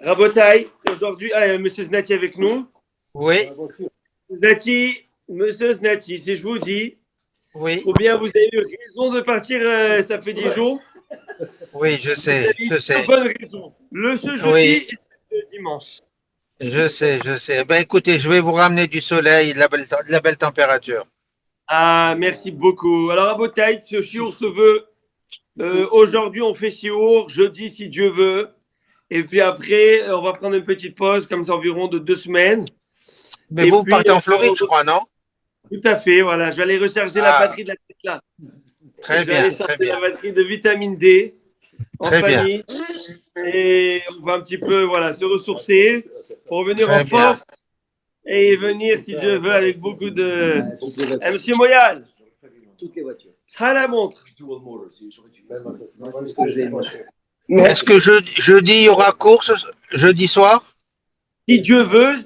Rabotai, aujourd'hui, Monsieur Znati avec nous. Oui, Znati, Monsieur Znati, si je vous dis, oui, ou bien vous avez eu raison de partir, ça fait 10 jours, oui, vous avez eu je deux sais, bonnes raisons. Ce jeudi oui, et ce dimanche. je sais. Ben écoutez, je vais vous ramener du soleil, de la belle température. Ah, merci beaucoup. Alors, Rabotai, ce chiour se veut. Aujourd'hui, on fait chiour, jeudi, si Dieu veut. Et puis après, on va prendre une petite pause, comme ça, environ de 2 semaines. Mais Et vous puis, partez en Floride, on je crois, non? tout à fait, voilà. Je vais aller recharger la Ah, batterie de la Tesla. très Je vais aller bien, très charger la bien, batterie de vitamine D en très bien, famille. Et on va un petit peu voilà, se ressourcer pour revenir en très bien. force et venir, si Dieu veut, avec beaucoup de. Monsieur Moyal, ça a la montre. Est-ce que jeudi, il y aura course, jeudi soir? Si Dieu veut,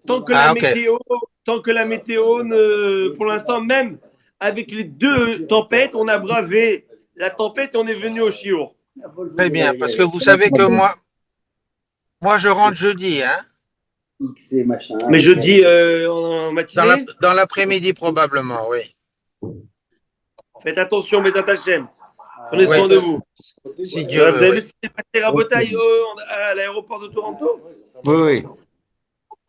tant que la Ah, ok, météo, tant que la météo ne, pour l'instant, même avec les deux tempêtes, on a bravé la tempête et on est venu au Chiour. très bien, parce que vous savez que moi, je rentre jeudi, hein, Mais jeudi en matinée, dans l'après-midi probablement, oui. faites attention, mes attachés. Prenez Oui, soin de vous. si Dieu Voilà, vous veut, avez oui. vu ce qui s'est passé à Botaille à l'aéroport de Toronto? Oui, oui.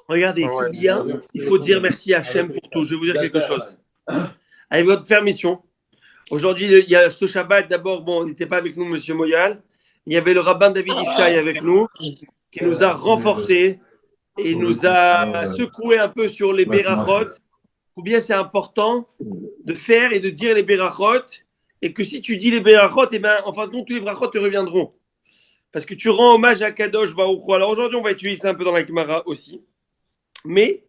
Regardez, Ouais. combien il faut dire merci à Hachem pour tout. Je vais vous dire quelque chose. Avec votre permission, aujourd'hui, il y a ce Shabbat. D'abord, bon, on n'était pas avec nous, Monsieur Moyal. Il y avait le rabbin David Ishaï avec nous, qui nous a renforcés et nous a secoué un peu sur les Berachot. Combien c'est important de faire et de dire les Berachot. Et que si tu dis les Berachot, eh ben, en fin de compte, tous les Berachot te reviendront. Parce que tu rends hommage à Kadosh Baruch Hu. Alors aujourd'hui, on va étudier ça un peu dans la Gemara aussi. Mais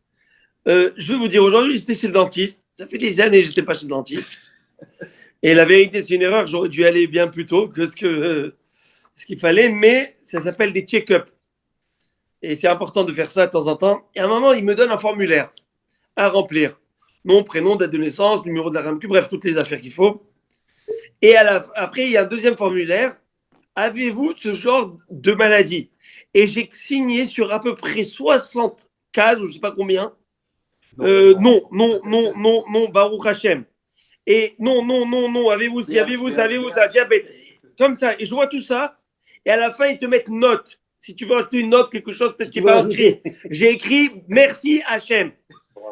je vais vous dire, aujourd'hui, j'étais chez le dentiste. Ça fait des années que je n'étais pas chez le dentiste. Et la vérité, c'est une erreur. J'aurais dû aller bien plus tôt que ce qu'il fallait. Mais ça s'appelle des check-up. Et c'est important de faire ça de temps en temps. Et à un moment, il me donne un formulaire à remplir. Nom, prénom, date de naissance, numéro de la RAMQ, bref, toutes les affaires qu'il faut. Et après, il y a un deuxième formulaire. Avez-vous ce genre de maladie? Et j'ai signé sur à peu près 60 cases, ou je ne sais pas combien. Non, non, non, non, non, Baruch Hashem. Et non, non, non, non, avez-vous ci, avez-vous ça, avez-vous ça, diabète. Comme ça. Et je vois tout ça. Et à la fin, ils te mettent note. Si tu veux ajouter une note, quelque chose, peut-être que tu n'es pas inscrit. J'ai écrit merci Hachem.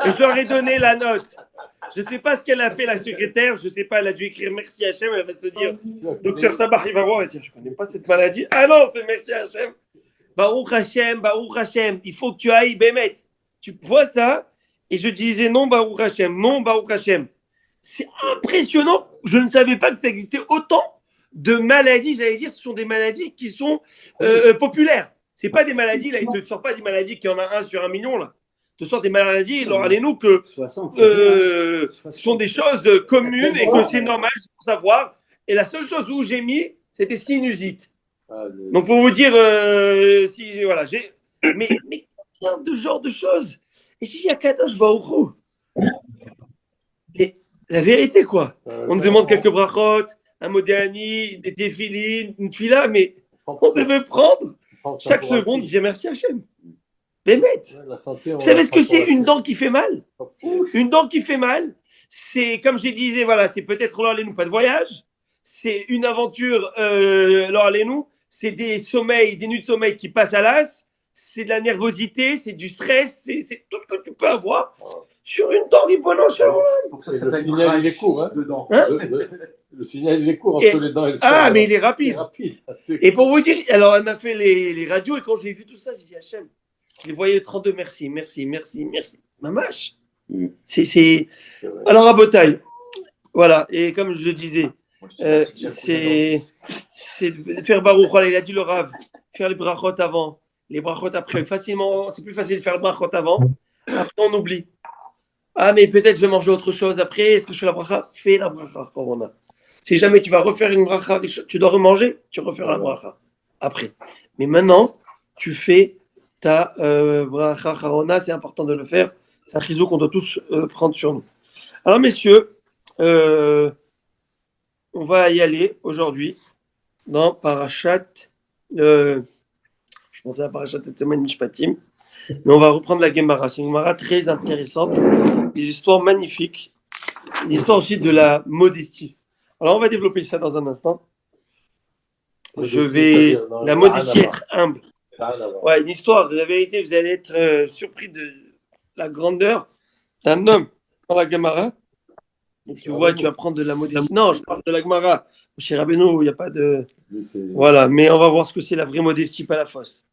Et je leur ai donné la note. Je ne sais pas ce qu'elle a fait, la secrétaire. Je ne sais pas, elle a dû écrire merci Hachem. Elle va se dire, docteur Sabah, il va voir et dire, je ne connais pas cette maladie. Ah non, c'est merci Hachem. Baruch Hachem, Baruch Hachem. Il faut que tu ailles, Bémet. Tu vois ça? Et je disais non, Baruch Hachem, non, Baruch Hachem. C'est impressionnant. Je ne savais pas que ça existait autant de maladies. J'allais dire, ce sont des maladies qui sont populaires. C'est pas des maladies, là, il ne te sort pas des maladies qu'il y en a un sur 1 million, là. Il te sort des maladies, alors allez-nous que ce sont des choses communes et que c'est normal pour savoir. Et la seule chose où j'ai mis, c'était sinusite. Donc pour vous dire, si voilà, mais combien de genres de choses. Et si j'ai Kadosh Baruch Hu. Et la vérité, quoi. On nous demande quelques brachot, un modéani, des téfilines, une fila, mais on devait prendre chaque seconde, dire merci Hachem. Bémet. Vous savez ce que c'est une dent qui fait mal? Une dent qui fait mal, c'est, comme je disais, voilà, c'est peut-être l'Orlénou, pas de voyage. C'est une aventure, l'Orlénou. C'est des sommeils, des nuits de sommeil qui passent à l'as. C'est de la nervosité, c'est du stress, c'est tout ce que tu peux avoir sur une dent ribolant sur Le signal, il est court. Hein, hein le signal, il est court entre les dents et le cerveau. Ah, mais il est rapide. Et pour vous dire, alors elle m'a fait les radios et quand j'ai vu tout ça, j'ai dit Hachem, je les voyais 32, merci, merci, merci, merci. Mamache. C'est. Alors à Botaille, voilà, et comme je le disais, c'est faire Baruch, il a dit le Rav, faire les brachot avant, les brachot après. Facilement, c'est plus facile de faire le brachot avant, après on oublie. Ah, mais peut-être je vais manger autre chose après, est-ce que je fais la bracha? Fais la bracha, Corona. Si jamais tu vas refaire une bracha, tu dois remanger, tu refais la bracha après. Mais maintenant, tu fais ta bracha Corona, c'est important de le faire. C'est un chizo qu'on doit tous prendre sur nous. Alors, messieurs, on va y aller aujourd'hui dans Parashat. Je commencé la paracha cette semaine, Mishpatim. Mais on va reprendre la Gemara. C'est une Gemara très intéressante. Des histoires magnifiques. Des histoires aussi de la modestie. Alors, on va développer ça dans un instant. La modestie, être humble. Ouais, une histoire. La vérité, vous allez être surpris de la grandeur d'un homme dans la Gemara. Et tu vois, tu vas prendre de la modestie. Non, je parle de la Gemara. Chez Rabbeinu, il n'y a pas de. Voilà, mais on va voir ce que c'est la vraie modestie, pas la fausse.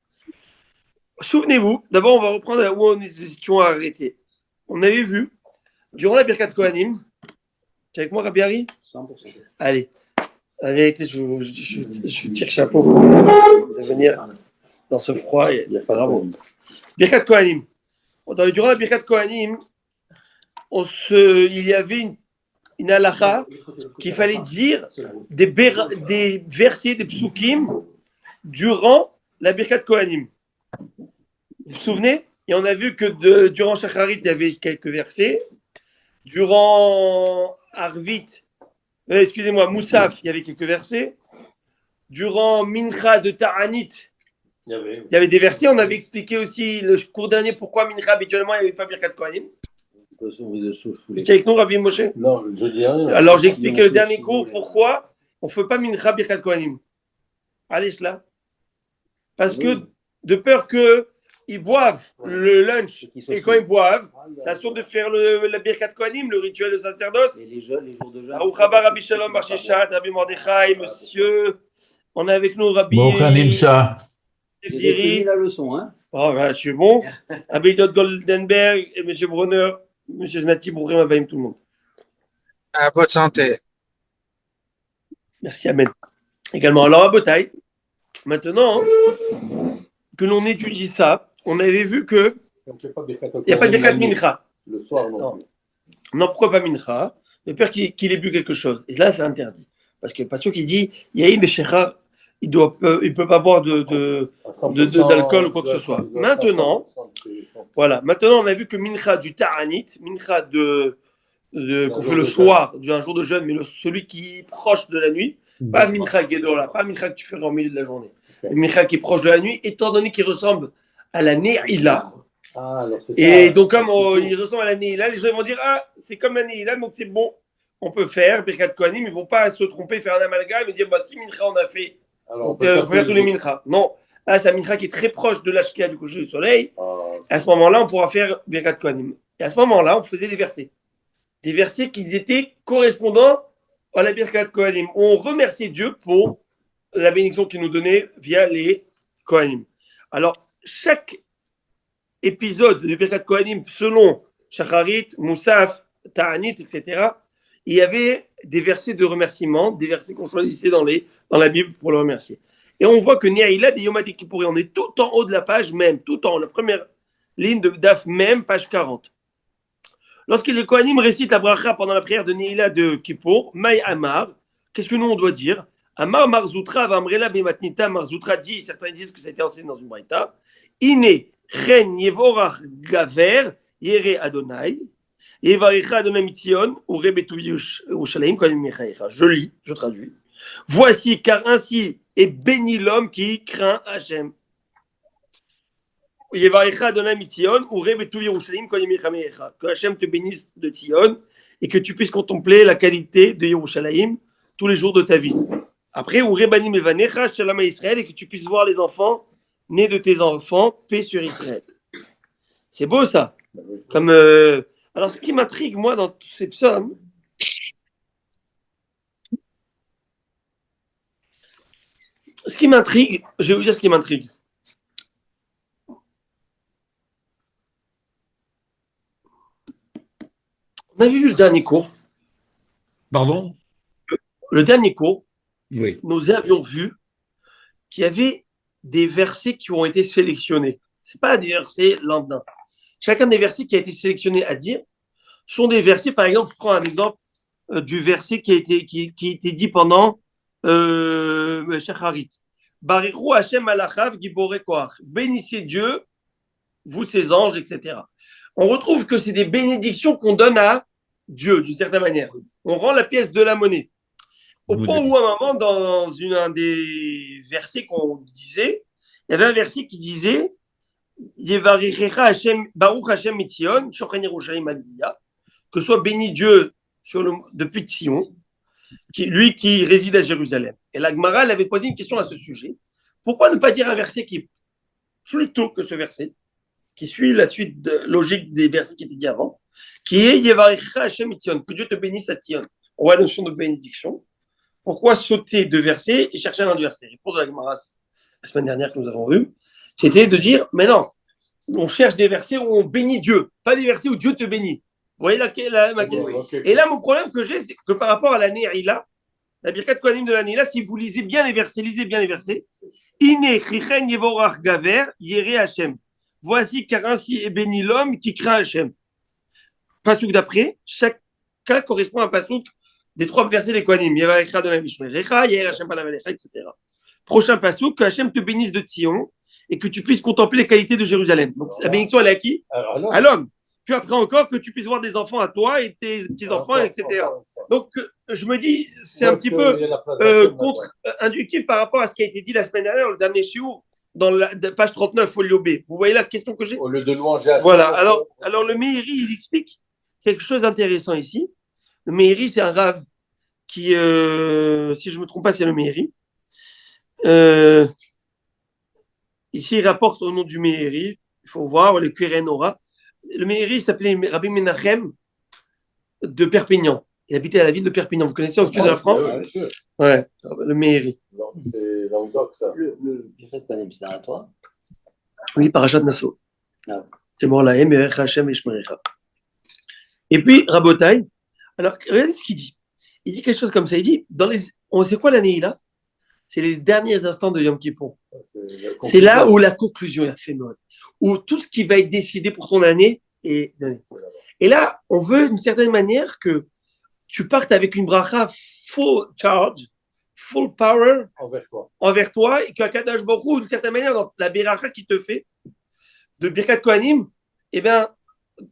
Souvenez-vous, d'abord, on va reprendre où on étions arrêtés. On avait vu, durant la Birkat Kohanim, tu es avec moi, Rabbi Harry 100%. Allez, la vérité, je tire chapeau de venir dans ce froid. Il n'y a pas de Birkat Kohanim. Durant la Birkat Kohanim, il y avait une halakha qu'il fallait dire des versets, des psukim durant la Birkat Kohanim. Vous vous souvenez? Et on a vu que durant Shacharit, il y avait quelques versets. Durant Moussaf, il y avait quelques versets. Durant Mincha de Ta'anit, il y avait des versets. On avait expliqué aussi le cours dernier pourquoi Mincha, habituellement, il n'y avait pas Birkat Kohanim. C'était avec nous, Rabbi Moshe? Non, je dis rien. Alors, j'ai expliqué le dernier cours pourquoi on ne fait pas Mincha Birkat Kohanim. Allez, cela. Parce que, de peur qu'ils boivent le lunch, et quand ils boivent, ça sort de faire la Birkat Kohanim, le rituel de sacerdoce. Et les jours de jeûne. Rabbi Shalom, Bar Sheshat, Rabbi Mordechai, monsieur. On est avec nous, Rabbi. J'ai fini la leçon, hein. Oh, ben, je suis bon. Rabbi Dot Goldenberg et monsieur Brunner, monsieur Znati, Brourim Abaïm, tout le monde. À votre santé. Merci, Amen. Également, alors à Botaï, maintenant que l'on étudie ça, on avait vu que il n'y a pas de Birkat Mincha. Le soir, non. Non, pourquoi pas Mincha? De peur qu'il ait bu quelque chose. Et là, c'est interdit. Parce que le pasteur qui dit Yahi Beshechar, il ne peut pas boire d'alcool ou quoi que ce soit. Maintenant, on a vu que Mincha du Ta'anit, Mincha qu'on fait le soir, un jour de jeûne, mais celui qui est proche de la nuit, pas Mincha Gedola, pas Mincha que tu ferais au milieu de la journée. Mincha qui est proche de la nuit, étant donné qu'il ressemble à la Ne'ila. Et donc, comme il ressemble à la Ne'ila, les gens vont dire c'est comme la Ne'ila, donc c'est bon, on peut faire Birkat Kohanim, ils ne vont pas se tromper, faire un amalgame et dire si Mincha on a fait, on peut faire tous les Mincha. Non, là, c'est un Mincha qui est très proche de l'Ashkia du coucher du soleil. À ce moment-là, on pourra faire Birkat Kohanim. Et à ce moment-là, on faisait des versets. Des versets qui étaient correspondants à la Birkat Kohanim. On remerciait Dieu pour la bénédiction qu'il nous donnait via les Kohanim. Alors, chaque épisode de Birkat Kohanim, selon Shacharit, Moussaf, Ta'anit, etc., il y avait des versets de remerciement, des versets qu'on choisissait dans la Bible pour le remercier. Et on voit que Ne'ila des Yom Kippourim, on est tout en haut de la page même, tout en haut, la première ligne de Daf même, page 40. Lorsque les Kohanim récitent la bracha pendant la prière de Ne'ila de Kippour, Maï Amar, qu'est-ce que nous on doit dire? Amar Marzoutra, Vamrela Bematnita, Marzoutra dit, certains disent que ça a été enseigné dans une braïta, Ine, Chen, Yevorach, Gaver, Yere Adonai, Yevarecha Adonai Mitzion, Ure Betu Yerushalayim, Kohanim Mechaecha. Je lis, je traduis. Voici, car ainsi est béni l'homme qui craint Hachem. Yevarecha Adonai Mitzion, Ure Betu Yerushalayim, Kohanim Mechaecha. Que Hachem te bénisse de Tzion et que tu puisses contempler la qualité de Yerushalayim tous les jours de ta vie. Après, Ure Banim Evanecha, Shalom à Israël, et que tu puisses voir les enfants nés de tes enfants, paix sur Israël. C'est beau ça. Comme alors, ce qui m'intrigue, moi, dans tous ces psaumes, je vais vous dire ce qui m'intrigue. On avait vu le dernier cours. Pardon? Le dernier cours, Oui. nous avions vu qu'il y avait des versets qui ont été sélectionnés. Ce n'est pas des versets lambda. Chacun des versets qui a été sélectionné à dire sont des versets, par exemple, je prends un exemple du verset qui a été dit pendant Shacharit. Barichou Hashem alachav gibore koach. Bénissez Dieu, vous ses anges, etc. On retrouve que c'est des bénédictions qu'on donne à Dieu, d'une certaine manière. On rend la pièce de la monnaie. Au point où, à un moment, dans un des versets qu'on disait, il y avait un verset qui disait Yevarichecha Hashem, Baruch Hashem Mitzion, Shochen Yerushalayim Aliyah, que soit béni Dieu depuis Sion, lui qui réside à Jérusalem. Et la Gemara avait posé une question à ce sujet. Pourquoi ne pas dire un verset qui est plus tôt que ce verset, qui suit la suite logique des versets qui étaient dit avant, qui est Yevarichecha Hashem Mitzion, que Dieu te bénisse à Sion. On voit la notion de bénédiction. Pourquoi sauter de versets et chercher un autre verset? Réponse de la Gemara la semaine dernière que nous avons vue, c'était de dire, mais non, on cherche des versets où on bénit Dieu, pas des versets où Dieu te bénit. Vous voyez ma question? Et là, mon problème que j'ai, c'est que par rapport à la Ne'ila, la Birkat Kohanim de la Ne'ila, si vous lisez bien les versets, Ine chichen yevorach gaver yere Hashem. Voici car ainsi est béni l'homme qui craint Hashem. Pasouk d'après, chaque cas correspond à un pasouk des 3 versets des Kohanim. Yevarecha de la Mishmerecha, yere Hashem panamelecha, etc. Prochain pasouk, que Hashem te bénisse de Sion et que tu puisses contempler les qualités de Jérusalem. Donc la bénédiction, elle est à qui? À l'homme. Puis après encore, que tu puisses voir des enfants à toi et tes petits-enfants, etc. Donc je me dis, c'est un petit peu contre-inductif par rapport à ce qui a été dit la semaine dernière, le dernier shiur, dans la page 39, folio B. Vous voyez la question que j'ai? Au lieu de louanger. Voilà. Alors le Meiri, il explique quelque chose d'intéressant ici. Le Meiri, c'est un rave qui, si je ne me trompe pas, c'est le Meiri. Ici, il rapporte au nom du Meiri, il faut voir, le Keren Ora. Le Meiri s'appelait Rabbi Menachem de Perpignan. Il habitait à la ville de Perpignan. Vous connaissez au sud de la France? Ouais, le Meiri. C'est Languedoc, ça. Le Birkat c'est à toi? Oui, Parashat Nassau. Ah. C'est mort là, Emerecha Hashem Ishmerecha. Et puis, Rabotai, alors, regardez ce qu'il dit. Il dit quelque chose comme ça. Il dit, on sait quoi l'année là? C'est les derniers instants de Yom Kippour. C'est là où la conclusion est fait mode, où tout ce qui va être décidé pour ton année est donné. Et là, on veut d'une certaine manière que tu partes avec une bracha full charge, full power envers toi, et qu'Akadosh Baruch Hu, d'une certaine manière, dans la bracha qui te fait de Birkat Kohanim, eh bien,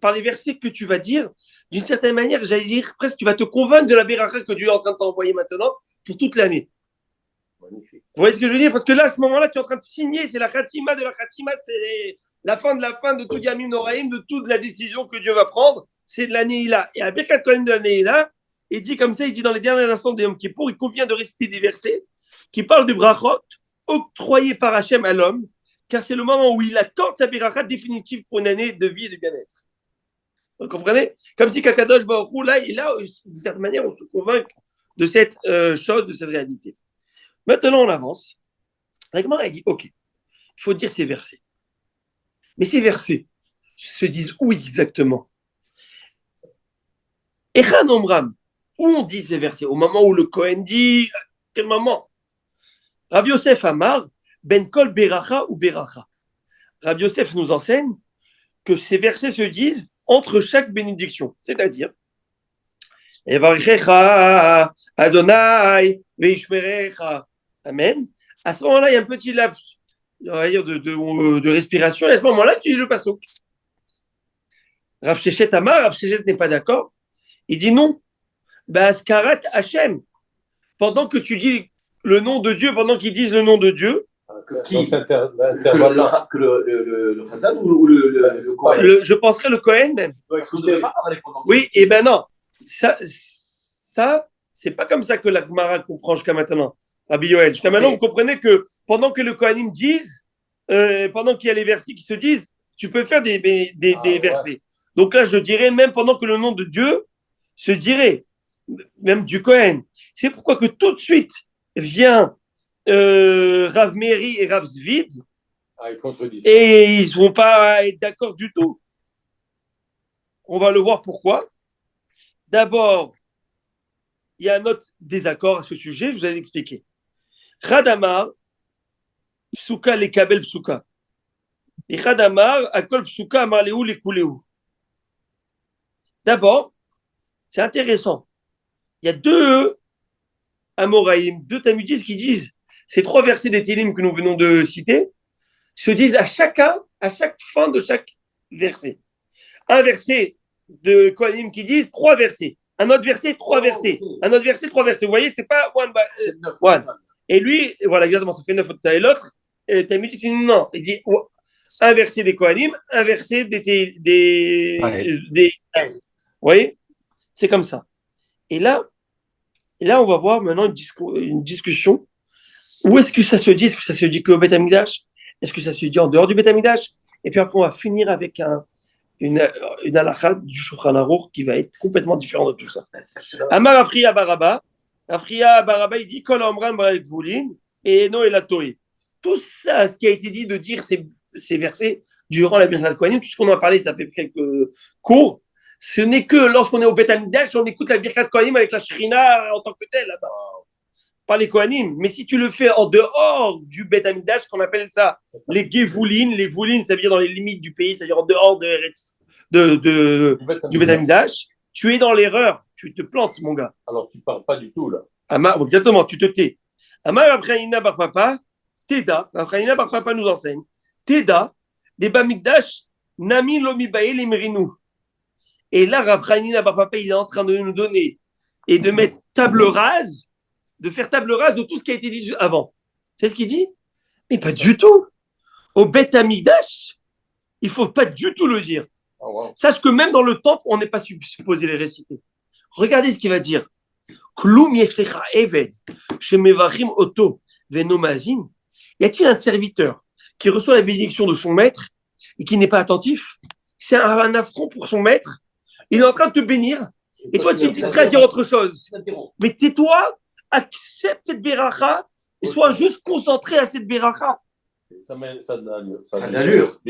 par les versets que tu vas dire, d'une certaine manière, j'allais dire presque, tu vas te convaincre de la bracha que Dieu est en train de t'envoyer maintenant pour toute l'année. Magnifique. Vous voyez ce que je veux dire? Parce que là, à ce moment-là, tu es en train de signer, c'est la khatima de la khatima, c'est la fin de tout Yamim Noraim, de toute la décision que Dieu va prendre, c'est de l'année là. Et à Birkat Kohanim de l'année là, il dit comme ça, il dit dans les derniers instants de Yom Kippour, il convient de réciter des versets qui parlent du brachot octroyé par Hachem à l'homme, car c'est le moment où il accorde sa bracha définitive pour une année de vie et de bien-être. Vous comprenez? Comme si Kakadosh Baruch Hu, là, d'une certaine manière, on se convainc de cette chose, de cette réalité. Maintenant, on avance. La Gemara, elle dit, ok, il faut dire ces versets. Mais ces versets se disent où exactement? Echan Omram, où on dit ces versets? Au moment où le Kohen dit, à quel moment? Rabbi Yosef Amar, Ben Kol Beracha ou Beracha. Rabbi Yosef nous enseigne que ces versets se disent entre chaque bénédiction, c'est-à-dire Evarecha Adonai Veishmerecha. Amen. À ce moment-là, il y a un petit laps de respiration, et à ce moment-là, tu dis le passouk. Rav Shechet Amar, Rav Shechet n'est pas d'accord. Il dit non. Baskarat Hashem. Pendant que tu dis le nom de Dieu, pendant qu'ils disent le nom de Dieu, Que le Chazan ou le Kohen? Je penserais le Kohen même. Oui, et ben non. Ça c'est pas comme ça que la Gemara comprend jusqu'à maintenant. Rabbi Yoel. Jusqu'à maintenant, vous comprenez que pendant que le Kohanim disent, pendant qu'il y a les versets qui se disent, tu peux faire des versets. Ouais. Donc là, je dirais même pendant que le nom de Dieu se dirait, même du Kohen. C'est pourquoi que tout de suite vient Rav Meiri et Rav Zvid, et ils ne vont pas être d'accord du tout. On va le voir pourquoi. D'abord, il y a un autre désaccord à ce sujet, je vous allais l'expliquer. Khadamar, psuka le kabel psuka. Et Khadamar, akol psuka amarleou le kuleou. D'abord, c'est intéressant. Il y a deux Amoraïm, deux Tamudistes qui disent, ces 3 versets des Télim que nous venons de citer, se disent à chaque fin de chaque verset. Un verset de Kohanim qui disent 3 versets. Un autre verset, 3 versets. Un autre verset, 3 versets. Vous voyez, c'est pas one by one. Et lui, voilà, exactement, ça fait 9 et l'autre, Talmud dit non. Il dit un verset des Kohanim, un verset des Vous voyez? C'est comme ça. Et là, on va voir maintenant une discussion. Où est-ce que ça se dit? Est-ce que ça se dit qu'au Beth Amikdash? Est-ce que ça se dit en dehors du Beth Amikdash? Et puis après, on va finir avec une halakha du Shulchan Aruch qui va être complètement différente de tout ça. Amar Afriya Baraba. Afriya Baraba, il dit Kol Omran Barak Voulin et Eno Elatoé. Tout ça, ce qui a été dit de dire ces versets durant la Birkat Kohanim, tout ce qu'on en a parlé, ça fait quelques cours. Ce n'est que lorsqu'on est au Beth Amikdash, on écoute la Birkat Kohanim avec la Shrina en tant que telle là-bas. Par les Kohanim. Mais si tu le fais en dehors du Beth Amikdash, qu'on appelle ça les Gevoulin, les Voulin, ça veut dire dans les limites du pays, c'est-à-dire en dehors du Beth Amikdash, tu es dans l'erreur, tu te plantes, mon gars. Alors, tu ne parles pas du tout, là. Exactement, tu te tais. Amar Abrahina Bar Papa, Teda, Abrahina Bar Papa nous enseigne, Teda, des Bamikdash, Nami Lomi Bael Imrinu. Et là, Abrahina Bar Papa, il est en train de nous donner et de mettre table rase, de faire table rase de tout ce qui a été dit avant. C'est ce qu'il dit? Mais pas du tout. Au Beth Amikdash, il ne faut pas du tout le dire. Oh, wow. Sache que même dans le temple, on n'est pas supposé les réciter. Regardez ce qu'il va dire. Klum yeshlecha eved shemevachim oto venomazin. Y a-t-il un serviteur qui reçoit la bénédiction de son maître et qui n'est pas attentif? C'est un affront pour son maître. Il est en train de te bénir et toi tu es distrait à dire autre chose. Mais tais-toi, accepte cette beracha et sois juste concentré à cette beracha. Ça a de l'allure.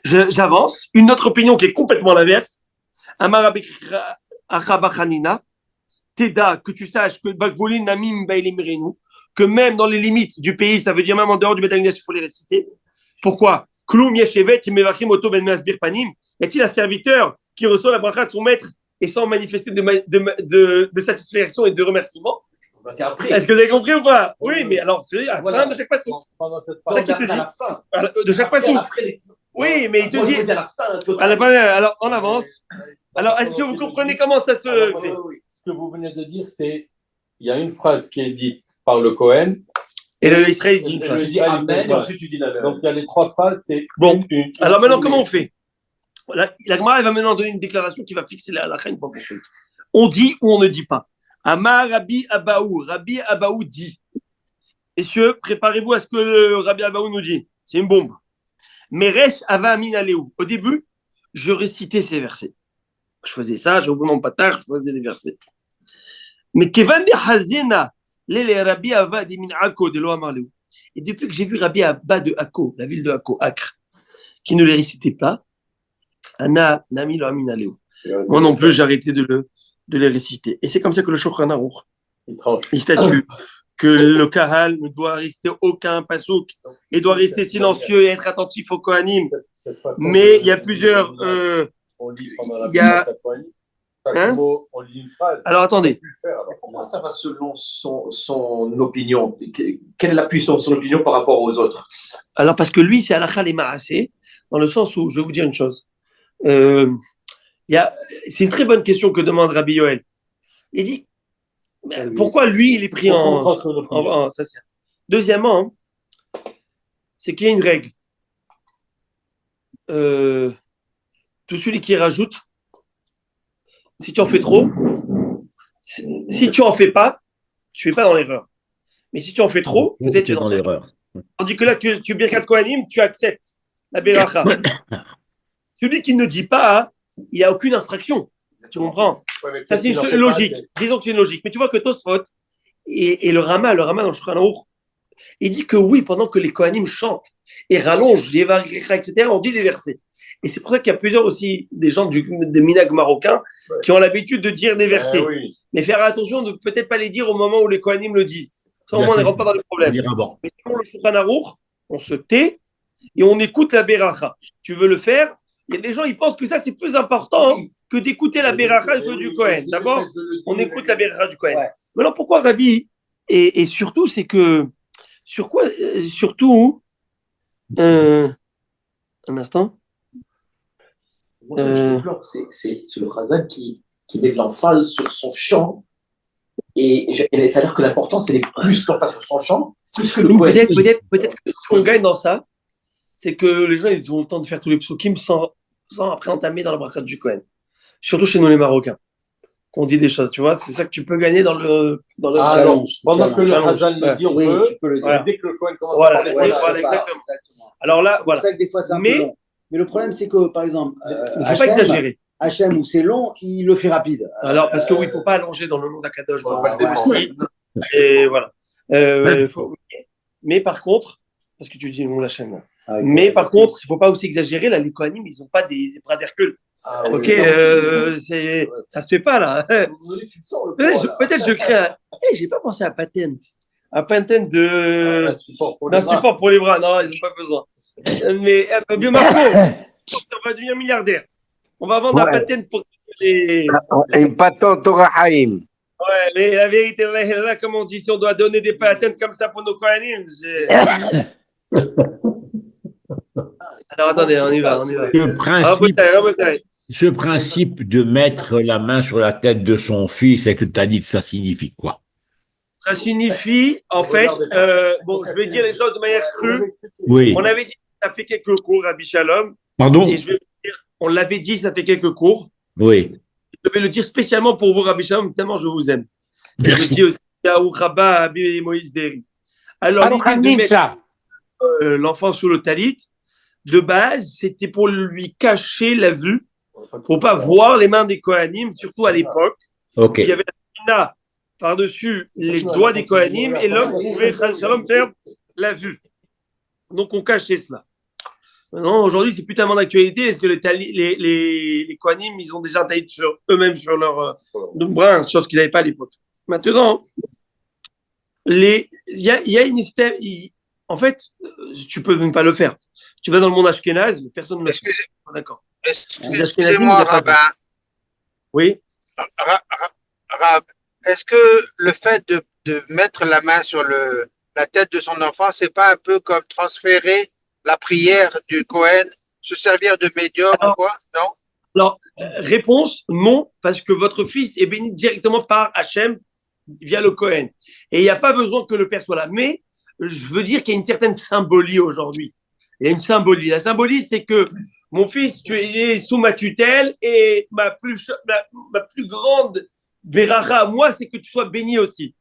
J'avance. Une autre opinion qui est complètement l'inverse. Amar Achabachanina, Teda, que tu saches que Bakvolin Namim Bailimrenu, que même dans les limites du pays, ça veut dire même en dehors du Beth Amikdash, il faut les réciter. Pourquoi? Klum Yeshevet Mevachim Oto Ben Measbir Panim. Y a-t-il un serviteur qui reçoit la bracha de son maître et sans manifester de satisfaction et de remerciement? C'est après. Est-ce que vous avez compris ou pas? Oui, mais alors, à la fin de chaque passage. Pendant cette C'est ça qu'il te dit. De chaque passage. Oui, mais il te dit. À la fin, alors, on avance. Alors, est-ce que vous comprenez comment ça se fait? Ce que vous venez de dire, c'est il y a une phrase qui est dite par le Cohen. Et le Israël dit une Et phrase. le Israël dit une phrase. ensuite tu dis la Donc il y a les trois phrases. C'est Bon. Alors maintenant, comment on fait? La Gemara, elle va maintenant donner une déclaration qui va fixer la halakha une fois pour toutes. On dit ou on ne dit pas. Amar Rabbi Abaou. Rabbi Abaou dit. Messieurs, préparez-vous à ce que le Rabbi Abaou nous dit. C'est une bombe. Meresh Ava Amin Aleou. Au début, je récitais ces versets. Je faisais ça, j'ouvrais mon patard, je faisais des versets. Mais Kevan de Hazena, les Rabbi Ava de Min Ako de Loa Marleou. Et depuis que j'ai vu Rabbi Abba de Ako, la ville de Ako, Acre, qui ne les récitait pas, Anna Nami Lo Amin Aleou. Moi non plus, j'ai arrêté de les réciter. Et c'est comme ça que le Shulchan Aruch, il statue que le Kahal ne doit rester aucun pasouk et doit rester silencieux et être attentif au Kohanim. Mais il y a plusieurs. On lit pendant la il y a- chaque mot, on lit une phrase. Alors attendez. Pourquoi ça va selon son opinion? Quelle est la puissance de son opinion par rapport aux autres? Alors parce que lui, c'est halakha les ma'aseh, dans le sens où, je vais vous dire une chose. C'est une très bonne question que demande Rabbi Yoel. Il dit, pourquoi lui, il est pris ça sert. Deuxièmement, c'est qu'il y a une règle. Tout celui qui rajoute, si tu en fais trop, si tu en fais pas, tu es pas dans l'erreur. Mais si tu en fais trop, peut-être tu es dans l'erreur. Tandis que là, tu es Birkat Kohanim, tu acceptes la beracha. Celui qui ne dit pas, hein, il n'y a aucune infraction. Tu comprends? Ça, c'est une logique. Disons que c'est une logique. Mais tu vois que Tosfot et le Rama dans le Shulchan Aruch, il dit que oui, pendant que les Kohanim chantent et rallongent les variétés, etc., on dit des versets. Et c'est pour ça qu'il y a plusieurs aussi des gens de Minag marocain qui ont l'habitude de dire des versets. Oui. Mais faire attention de peut-être pas les dire au moment où les Kohanim le disent. Ça, au moins, on ne rentre pas dans le problème. Mais selon le Shulchan Aruch, on se tait et on écoute la beracha. Tu veux le faire? Il y a des gens, ils pensent que ça, c'est plus important que d'écouter la beracha que du Kohen. D'abord, on écoute la beracha du Kohen. Maintenant, pourquoi Rabbi? Et surtout, c'est que, sur quoi, surtout, un instant. Moi, ce que je développe, c'est le Chazal qui met de l'emphase sur son chant. Et ça a l'air que l'important, c'est les plus l'emphase sur son chant Plus que le Oui, Kohen. peut-être que ce qu'on gagne dans ça, c'est que les gens ils ont le temps de faire tous les psukim sans après entamer dans la bracha du Kohen. Surtout chez nous les Marocains, qu'on dit des choses, tu vois. C'est ça que tu peux gagner dans le Alors, pendant que le Challenge. Hazan le dit, on Oui, peut. tu peux le dire. Voilà. Dès que le Cohen commence Voilà, à parler, voilà, voilà. exactement. Alors là, C'est voilà. pour ça que des fois c'est un Mais- peu long. Mais le problème c'est que, par exemple, Il ne faut pas exagérer. Hachem, où c'est long, il le fait rapide. Alors, parce que oui, il ne faut pas allonger dans le nom d'Akadosh. On va le aussi. Et voilà. Mais par contre, parce que tu dis le nom de la chaîne. Là. Ah, ok. Mais par contre, il ne faut pas aussi exagérer. Là, les Kohanim, ils n'ont pas des bras d'Hercule. Ah, Ok, oui, ça se fait pas là. Peut-être je crée un. J'ai pas pensé à patent. Un patent de. D'un support pour les bras. Non, ils n'ont pas besoin. Mais bien Marco, on va devenir milliardaire. On va vendre un patent pour les. Une patente Torah Haïm. Ouais, mais la vérité, là, comme on dit, si on doit donner des patents comme ça pour nos Kohanim, alors attendez, on y va. Ce principe de mettre la main sur la tête de son fils, et que tu as dit que ça signifie quoi? Ça signifie, en fait, bon, je vais dire les choses de manière crue. Oui. On avait dit que ça fait quelques cours, Rabbi Shalom. Pardon? Et je vais vous dire, on l'avait dit, ça fait quelques cours. Oui. Je vais le dire spécialement pour vous, Rabbi Shalom, tellement je vous aime. Et je Merci. dis aussi à Ouchaba, à Abi Moïse Deri. Alors, l'idée de mettre l'enfant sous le talit, de base, c'était pour lui cacher la vue, pour pas voir les mains des Kohanim, surtout à l'époque. Ok. Il y avait la pina par-dessus les doigts des Kohanim et l'homme pouvait faire la vue. Donc, on cachait cela. Maintenant, aujourd'hui, c'est plus tellement d'actualité. Est-ce que les Kohanim, ils ont déjà un talit sur eux-mêmes, sur leur bras, chose qu'ils n'avaient pas à l'époque. Maintenant, il y a une système. En fait, tu peux même pas le faire. Tu vas dans le monde ashkénaze, personne ne le fait. D'accord. Excusez-moi, rabbin. Oui. Rab, est-ce que le fait de mettre la main sur la tête de son enfant, c'est pas un peu comme transférer la prière du Cohen, se servir de médium ou quoi? Non? Alors, réponse, non, parce que votre fils est béni directement par Hachem via le Cohen. Et il n'y a pas besoin que le père soit là. Mais je veux dire qu'il y a une certaine symbolie aujourd'hui. Il y a une symbolie. La symbolie, c'est que mon fils, tu es sous ma tutelle et ma plus grande béracha à moi, c'est que tu sois béni aussi.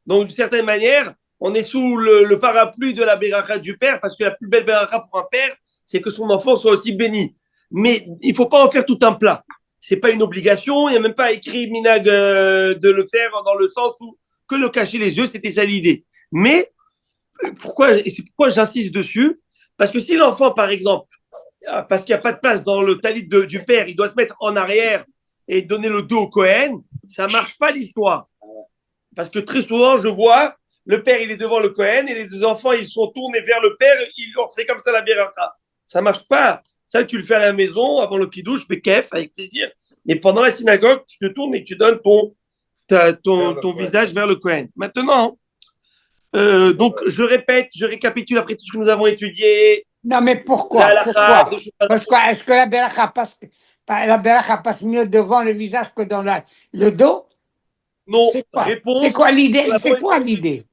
Donc, d'une certaine manière, on est sous le parapluie de la béracha du père parce que la plus belle béracha pour un père, c'est que son enfant soit aussi béni. Mais il ne faut pas en faire tout un plat. Ce n'est pas une obligation. Il n'y a même pas écrit minag de le faire dans le sens où que le cacher les yeux, c'était ça l'idée. Mais et c'est pourquoi j'insiste dessus, parce que si l'enfant, par exemple, parce qu'il n'y a pas de place dans le talit du père, il doit se mettre en arrière et donner le dos au Cohen, ça ne marche pas l'histoire. Parce que très souvent, je vois, le père, il est devant le Cohen et les deux enfants, ils sont tournés vers le père, ils leur font comme ça la béracha. Ça ne marche pas. Ça, tu le fais à la maison, avant le kidouche, mais kef, avec plaisir. Mais pendant la synagogue, tu te tournes et tu donnes ton visage vers le Cohen. Maintenant, donc, je répète, je récapitule après tout ce que nous avons étudié. Non, mais pourquoi? Parce que est-ce que la beracha passe mieux devant le visage que dans le dos? Non, réponse. C'est quoi l'idée? C'est quoi l'idée?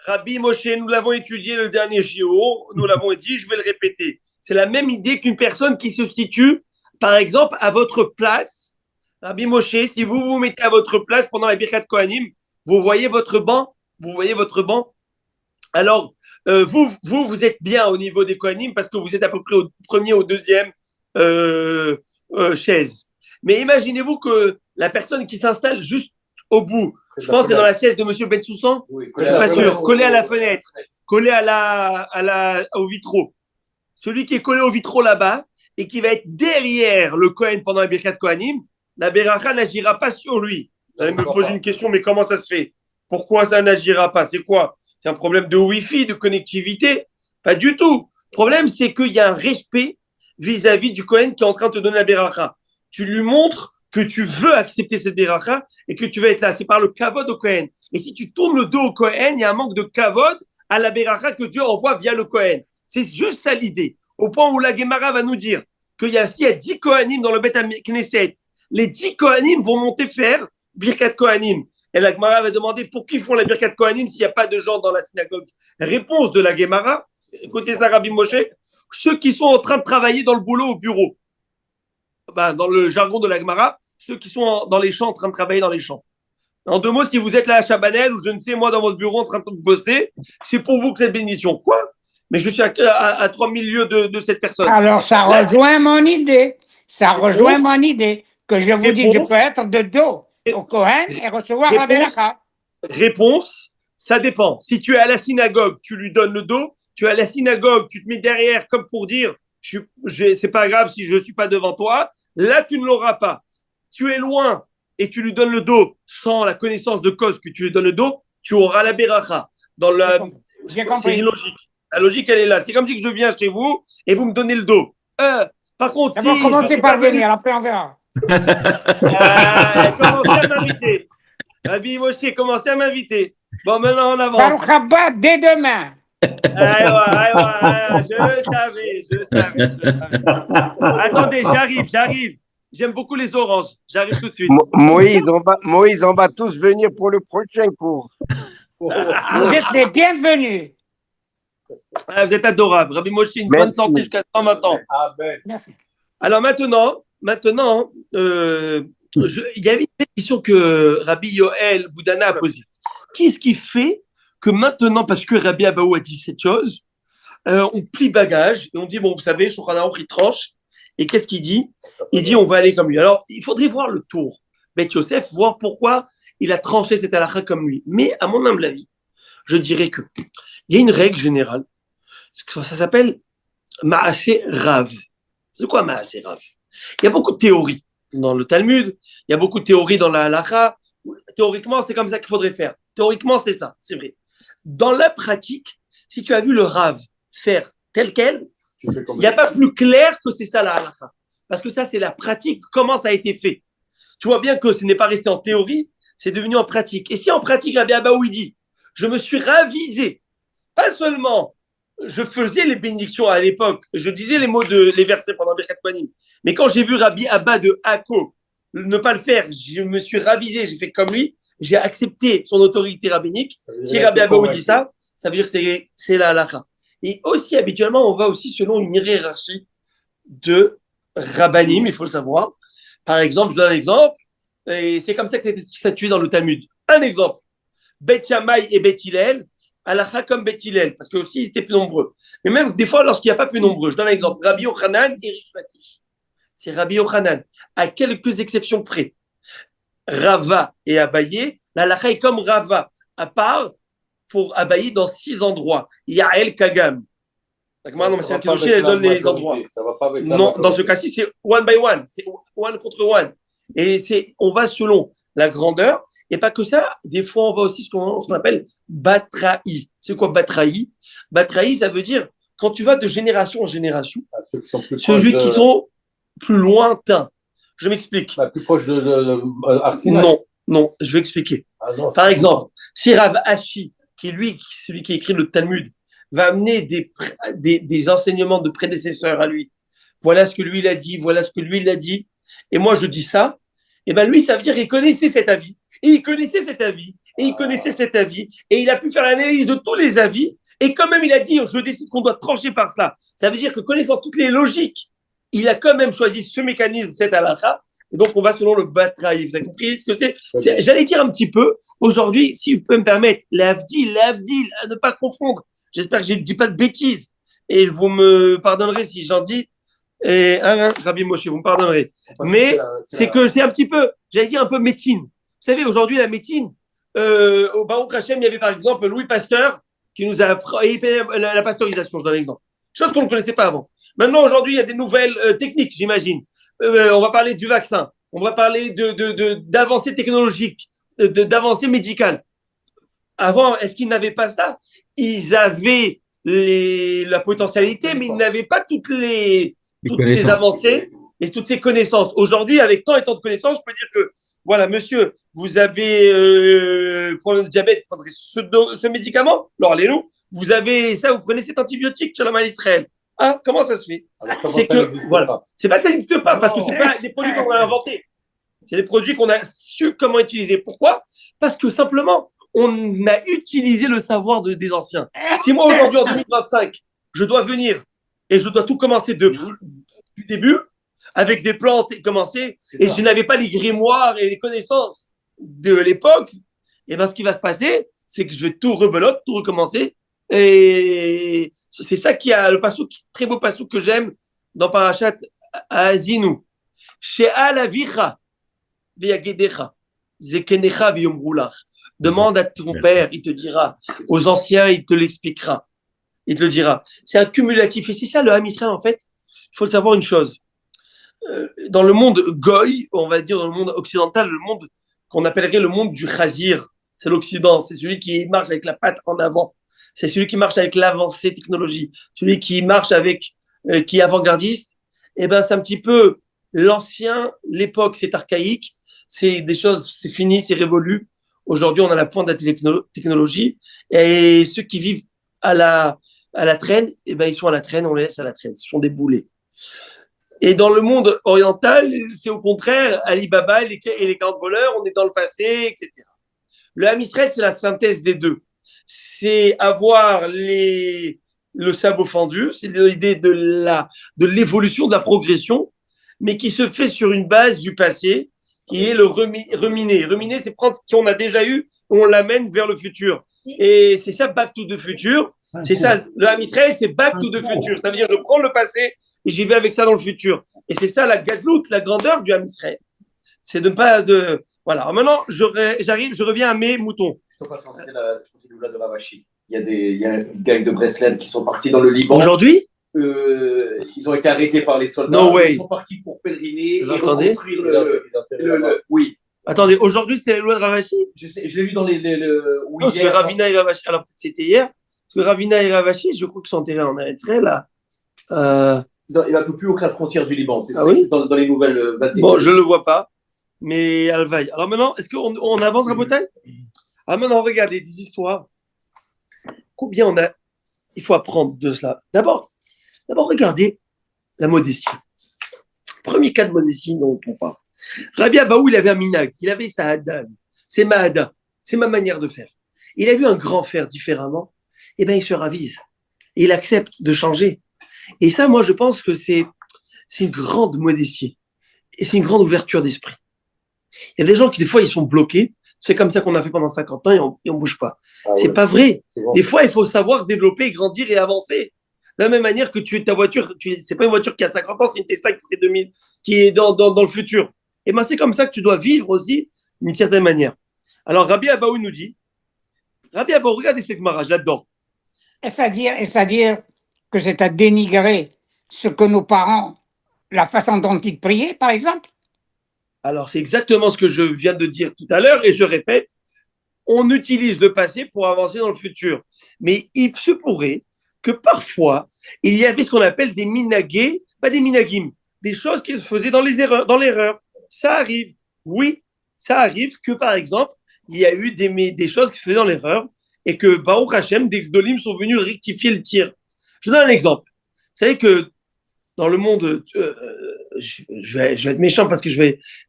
Rabbi Moshe, nous l'avons étudié le dernier shiur, nous l'avons dit, je vais le répéter. C'est la même idée qu'une personne qui se situe, par exemple, à votre place. Rabbi Moshe, si vous vous mettez à votre place pendant la Birkat Kohanim, vous voyez votre banc. Alors, vous êtes bien au niveau des Kohanim parce que vous êtes à peu près au premier ou deuxième chaise. Mais imaginez-vous que la personne qui s'installe juste au bout, je pense que c'est dans la chaise de M. Ben Soussan, je ne suis pas sûr, collé à la fenêtre, collé au vitraux. Celui qui est collé au vitraux là-bas et qui va être derrière le Kohen pendant la Birkat Kohanim, la Beracha n'agira pas sur lui. Vous allez me poser une question, mais comment ça se fait? Pourquoi ça n'agira pas? C'est quoi? C'est un problème de Wi-Fi, de connectivité? Pas du tout. Le problème, c'est qu'il y a un respect vis-à-vis du Kohen qui est en train de te donner la Beracha. Tu lui montres que tu veux accepter cette Beracha et que tu vas être là. C'est par le kavod au Kohen. Et si tu tournes le dos au Kohen, il y a un manque de kavod à la Beracha que Dieu envoie via le Kohen. C'est juste ça l'idée. Au point où la Gemara va nous dire s'il y a 10 Kohanim dans le Beth Knesset, les 10 Kohanim vont monter faire Birkat Kohanim. Et la Gemara va demander pour qui font la Birkat Kohanim s'il n'y a pas de gens dans la synagogue. Réponse de la Gemara, écoutez ça, Rabbi Moshe, ceux qui sont en train de travailler dans le boulot au bureau. Ben, dans le jargon de la Gemara, ceux qui sont dans les champs, en train de travailler dans les champs. En deux mots, si vous êtes là à Chabanel ou je ne sais, moi, dans votre bureau en train de bosser, c'est pour vous que cette bénédiction. Quoi? Mais je suis à 3000 lieues de cette personne. Alors, ça rejoint mon idée. Ça rejoint mon idée. Que je vous dis, je peux être de dos au Kohen et recevoir la Beracha. Réponse, ça dépend. Si tu es à la synagogue, tu lui donnes le dos. Tu es à la synagogue, tu te mets derrière comme pour dire, c'est pas grave si je ne suis pas devant toi. Là, tu ne l'auras pas. Tu es loin et tu lui donnes le dos sans la connaissance de cause que tu lui donnes le dos, tu auras la Beracha. J'ai compris. C'est illogique. La logique, elle est là. C'est comme si je viens chez vous et vous me donnez le dos. Par contre, si commencez par venir, après on verra. Commencez à m'inviter. Rabbi Moshe, commencez à m'inviter. Bon, maintenant on avance. Baruch haba dès demain. Je savais. Attendez, j'arrive. J'aime beaucoup les oranges. J'arrive tout de suite. Moïse, on va tous venir pour le prochain cours. Vous êtes les bienvenus. Vous êtes adorables. Rabbi Moshe, une bonne santé jusqu'à 120 ans. Merci. Alors maintenant, il y avait une question que Rabbi Yoel Boudana a posée. Qu'est-ce qui fait que maintenant, parce que Rabbi Abaou a dit cette chose, on plie bagage et on dit, bon, vous savez, Shulchan Aruch, il tranche. Et qu'est-ce qu'il dit? Il dit, on va aller comme lui. Alors, il faudrait voir le tour. Beth Yosef, voir pourquoi il a tranché cette halakha comme lui. Mais à mon humble avis, je dirais que il y a une règle générale. Ça s'appelle Maaseh Rav. C'est quoi Maaseh Rav? Il y a beaucoup de théories dans le Talmud. Il y a beaucoup de théories dans la halakha. Théoriquement, c'est comme ça qu'il faudrait faire. Théoriquement, c'est ça, c'est vrai. Dans la pratique, si tu as vu le Rav faire tel quel, il n'y a pas plus clair que c'est ça la halakha. Parce que ça, c'est la pratique, comment ça a été fait. Tu vois bien que ce n'est pas resté en théorie, c'est devenu en pratique. Et si en pratique, Rabbi Abaou, il dit, je me suis ravisé, pas seulement je faisais les bénédictions à l'époque, je disais les versets pendant Birkat Kohanim, mais quand j'ai vu Rabbi Abba de Akko ne pas le faire, je me suis ravisé, j'ai fait comme lui, j'ai accepté son autorité rabbinique. Si Rabbi Abaou dit ça, ça veut dire que c'est la halakha. Et aussi, habituellement, on va aussi selon une hiérarchie de rabbanim, il faut le savoir. Par exemple, je donne un exemple, et c'est comme ça que c'était statué dans le Talmud. Un exemple, Beth Shammai et Beth Hillel, halakha comme Beth Hillel, parce que aussi ils étaient plus nombreux. Mais même des fois, lorsqu'il n'y a pas plus nombreux, je donne un exemple, Rabbi Yochanan et Rish Lakish. C'est Rabbi Yochanan, à quelques exceptions près. Rava et Abaye, la halakha est comme Rava, à part pour Abaye dans 6 endroits. Yael Kagam. Non, mais c'est Kiddushin, elle donne les endroits. Non, dans ce cas-ci, c'est one by one, c'est one contre one. Et on va selon la grandeur. Et pas que ça, des fois, on va aussi ce qu'on appelle batraï. C'est quoi batraï? Batraï, ça veut dire quand tu vas de génération en génération, ceux qui sont plus lointains. Je m'explique. Plus proche de Arsinaï. Non, je vais expliquer. Non, par exemple, si Rav Ashi, qui est celui qui écrit le Talmud, va amener des enseignements de prédécesseurs à lui. Voilà ce que lui il a dit, voilà ce que lui il a dit. Et moi je dis ça. Et ben lui, ça veut dire qu'il connaissait cet avis. Et il connaissait cet avis. Et il connaissait cet avis. Et il a pu faire l'analyse de tous les avis. Et quand même, il a dit, je décide qu'on doit trancher par cela. Ça veut dire que connaissant toutes les logiques, il a quand même choisi ce mécanisme, cette halakha. Et donc, on va selon le batraï. Vous avez compris ce que c'est? J'allais dire un petit peu, aujourd'hui, si vous pouvez me permettre, l'avdil, à ne pas confondre. J'espère que je ne dis pas de bêtises. Et vous me pardonnerez si j'en dis. Et Rabbi Moshe, vous me pardonnerez. Mais c'est que c'est un petit peu, j'allais dire un peu médecine. Vous savez, aujourd'hui, la médecine, au Baruch Hashem, il y avait par exemple Louis Pasteur qui nous a appris la pasteurisation, je donne un exemple. Chose qu'on ne connaissait pas avant. Maintenant, aujourd'hui, il y a des nouvelles techniques, j'imagine. On va parler du vaccin. On va parler d'avancées technologiques, d'avancées médicales. Avant, est-ce qu'ils n'avaient pas ça? Ils avaient la potentialité, mais ils n'avaient pas toutes ces avancées et toutes ces connaissances. Aujourd'hui, avec tant et tant de connaissances, je peux dire que, voilà, monsieur, vous avez problème de diabète, vous prendrez ce médicament, alors allez-nous. Vous avez ça, vous prenez cet antibiotique, Shalom à Israël. Ah, comment ça se fait? C'est que, voilà. C'est pas que ça n'existe pas, parce que c'est pas des produits qu'on a inventés. C'est des produits qu'on a su comment utiliser. Pourquoi? Parce que simplement, on a utilisé le savoir des anciens. Si moi, aujourd'hui, en 2025, je dois venir et je dois tout commencer du début, avec des plantes et commencer, et je n'avais pas les grimoires et les connaissances de l'époque, et bien ce qui va se passer, c'est que je vais tout rebelote, tout recommencer. Et c'est ça qui a le passouk, très beau passouk que j'aime dans Parashat Azinu. She'al avicha ve'yagedecha zekenecha ve'yomrulach. Demande à ton père, il te dira. Aux anciens, il te l'expliquera. Il te le dira. C'est un cumulatif. Et c'est ça le Ham Israël, en fait. Il faut le savoir une chose. Dans le monde goy, on va dire dans le monde occidental, le monde qu'on appellerait le monde du chazir, c'est l'Occident, c'est celui qui marche avec la patte en avant, c'est celui qui marche avec l'avancée technologie, celui qui marche avec, qui est avant-gardiste. Et ben c'est un petit peu l'ancien, l'époque c'est archaïque, c'est des choses, c'est fini, c'est révolu. Aujourd'hui on a la pointe de la technologie et ceux qui vivent à la traîne, et ben ils sont à la traîne, on les laisse à la traîne, ce sont des boulets. Et dans le monde oriental, c'est au contraire, Ali Baba et les 40 voleurs, on est dans le passé, etc. Le Ham Israël, c'est la synthèse des deux. C'est avoir le sabot fendu, c'est l'idée de l'évolution, de la progression, mais qui se fait sur une base du passé, qui est le reminer. Reminer, c'est prendre ce qu'on a déjà eu, on l'amène vers le futur. Et c'est ça, back to the future. C'est ça, le Ham Israël, c'est back to the future. Ça veut dire, je prends le passé et j'y vais avec ça dans le futur. Et c'est ça la gazlout, la grandeur du Ham Israël. C'est de ne pas de. Voilà. Alors maintenant, je reviens à mes moutons. Je te passe c'est l'oula de Ravashi. Il y a une gang de Breslev qui sont partis dans le Liban. Aujourd'hui ils ont été arrêtés par les soldats. No way. Ils sont partis pour pèleriner Vous et entendez reconstruire oui. Attendez, aujourd'hui, c'était la loi de Ravashi? Je l'ai lu dans les Non, parce que Ravina et Ravashi, alors peut-être c'était hier, parce que Ravina et Ravashi, je crois qu'ils sont enterrés en Israël, là. il est un peu plus haut que la frontière du Liban. C'est Ah ça, oui c'est dans les nouvelles 21. Bon, je le vois pas, mais elle vaille. Alors maintenant, est-ce qu'on avance, Rabotai? Ah, maintenant, regardez, des histoires. Combien on a. Il faut apprendre de cela. D'abord, regardez la modestie. Premier cas de modestie dont on parle. Rabbi Abaou, il avait un minag, il avait sa hadan. C'est ma hada, c'est ma manière de faire. Il a vu un grand faire différemment, et bien il se ravise. Et il accepte de changer. Et ça, moi, je pense que c'est une grande modestie. Et c'est une grande ouverture d'esprit. Il y a des gens qui, des fois, ils sont bloqués. C'est comme ça qu'on a fait pendant 50 ans et on bouge pas. Ah c'est ouais. pas vrai. Bon. Des fois, il faut savoir se développer, grandir et avancer. De la même manière que ta voiture, c'est pas une voiture qui a 50 ans, c'est une Tesla qui fait 2000, qui est dans le futur. Et ben, c'est comme ça que tu dois vivre aussi d'une certaine manière. Alors, Rabbi Abaou nous dit, Rabbi Abaou, regardez cette Gemara, je l'adore. Et c'est-à-dire que c'est à dénigrer ce que nos parents, la façon dont ils priaient, par exemple? Alors, c'est exactement ce que je viens de dire tout à l'heure et je répète, on utilise le passé pour avancer dans le futur. Mais il se pourrait que parfois, il y avait ce qu'on appelle des minagés, pas des minagim, des choses qui se faisaient dans l'erreur. Ça arrive, oui, ça arrive que, par exemple, il y a eu des choses qui se faisaient dans l'erreur et que, Baruch Hashem, des Gdolim sont venus rectifier le tir. Je donne un exemple. Vous savez que dans le monde, je vais être méchant parce que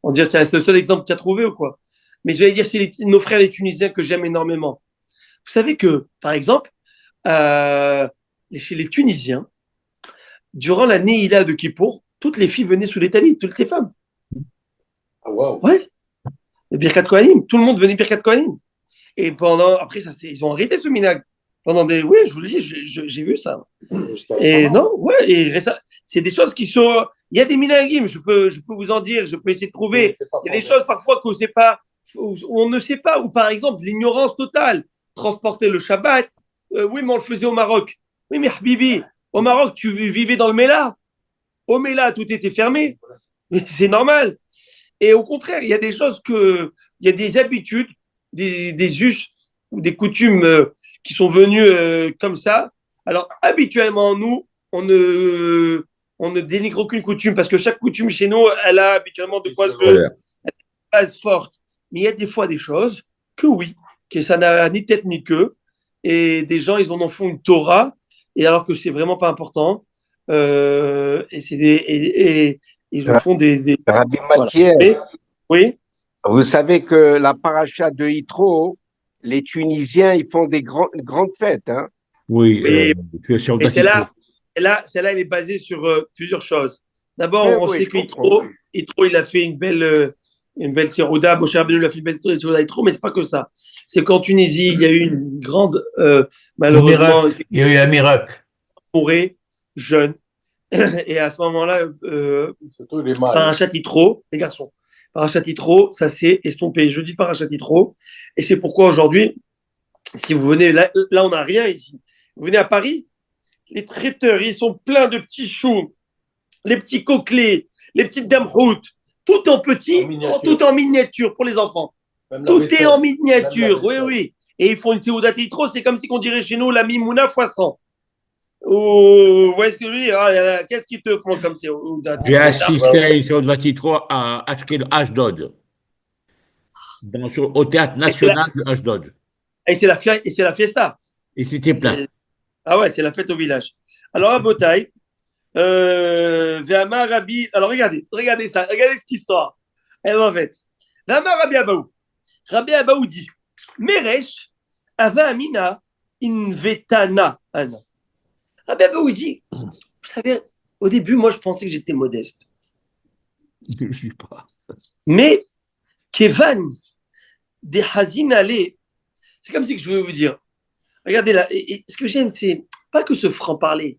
on dire, tiens, c'est le seul exemple que tu as trouvé ou quoi. Mais je vais dire, c'est nos frères les Tunisiens que j'aime énormément. Vous savez que, par exemple, chez les Tunisiens, durant la Neila de Kippour, toutes les filles venaient sous les talis, toutes les femmes. Ah, wow. Ouais. Le Birkat Kohanim, tout le monde venait Birkat Kohanim. Et après, ils ont arrêté ce minag. Oui, je vous le dis, j'ai vu ça. Et non, ouais, et c'est des choses qui sont. Il y a des minagim, je peux vous en dire, je peux essayer de trouver. Il y a des choses parfois qu'on sait pas, on ne sait pas, ou par exemple l'ignorance totale. Transporter le Shabbat, oui, mais on le faisait au Maroc. Oui, mais Habibi, au Maroc, tu vivais dans le Mela. Au Mela, tout était fermé. Mais c'est normal. Et au contraire, il y a des choses il y a des habitudes, des us ou des coutumes qui sont venues comme ça. Alors, habituellement, nous, on ne dénigre aucune coutume parce que chaque coutume chez nous, elle a habituellement de quoi se base forte. Mais il y a des fois des choses que oui, que ça n'a ni tête ni queue. Et des gens, ils en font une Torah, et alors que c'est vraiment pas important. Et ils en font des Rabbi voilà. Mathieu, Oui. Vous savez que la paracha de Yitro, les Tunisiens, ils font des grandes fêtes. Hein. Oui, Oui. sur Et Date Yitro. celle-là, elle est basée sur plusieurs choses. D'abord, Oui, on oui, sait je que comprends. Yitro, il a fait une belle sérouda. Moshe Rabbeinu, il a fait une belle sérouda Yitro, mais c'est pas que ça. C'est qu'en Tunisie, il y a eu une grande, malheureusement, Il y a eu un miracle. mourrait jeune. Et à ce moment-là, Surtout les mâles. Parachat Yitro, les garçons, Parachat Yitro, ça s'est estompé. Je dis Parachat Yitro, et c'est pourquoi aujourd'hui, si vous venez, là on n'a rien ici. Vous venez à Paris, les traiteurs, ils sont pleins de petits choux, les petits coquelets, les petites damroutes, tout en petit, tout en miniature pour les enfants. Même la Tout vaisselle. est en Même miniature, la oui, vaisselle. oui. Et ils font une Seudat Yitro, c'est comme si on dirait chez nous la Mimouna x 100. Vous voyez ce que je veux dire? Ah, qu'est-ce qu'ils te font comme Seudat J'ai Yitro? assisté à une séance de Date Yitro à Ashdod, au théâtre national de Ashdod. Et c'est la fiesta. Et c'était plein. Ah ouais, c'est la fête au village. Alors, à Botaï, Ve'amar Rabbi. Alors, regardez ça, regardez cette histoire. Elle va en fait. Ve'amar Rabbi Abaou. Rabbi Abaou dit Meresh, Ava Amina, Invetana. Ana. Rabbi Abaou dit vous savez, au début, moi, je pensais que j'étais modeste. Je ne suis pas. Mais, Kevan, des Hazin Ale, c'est comme si que je veux vous dire. Regardez là, et ce que j'aime, c'est pas que ce franc-parler.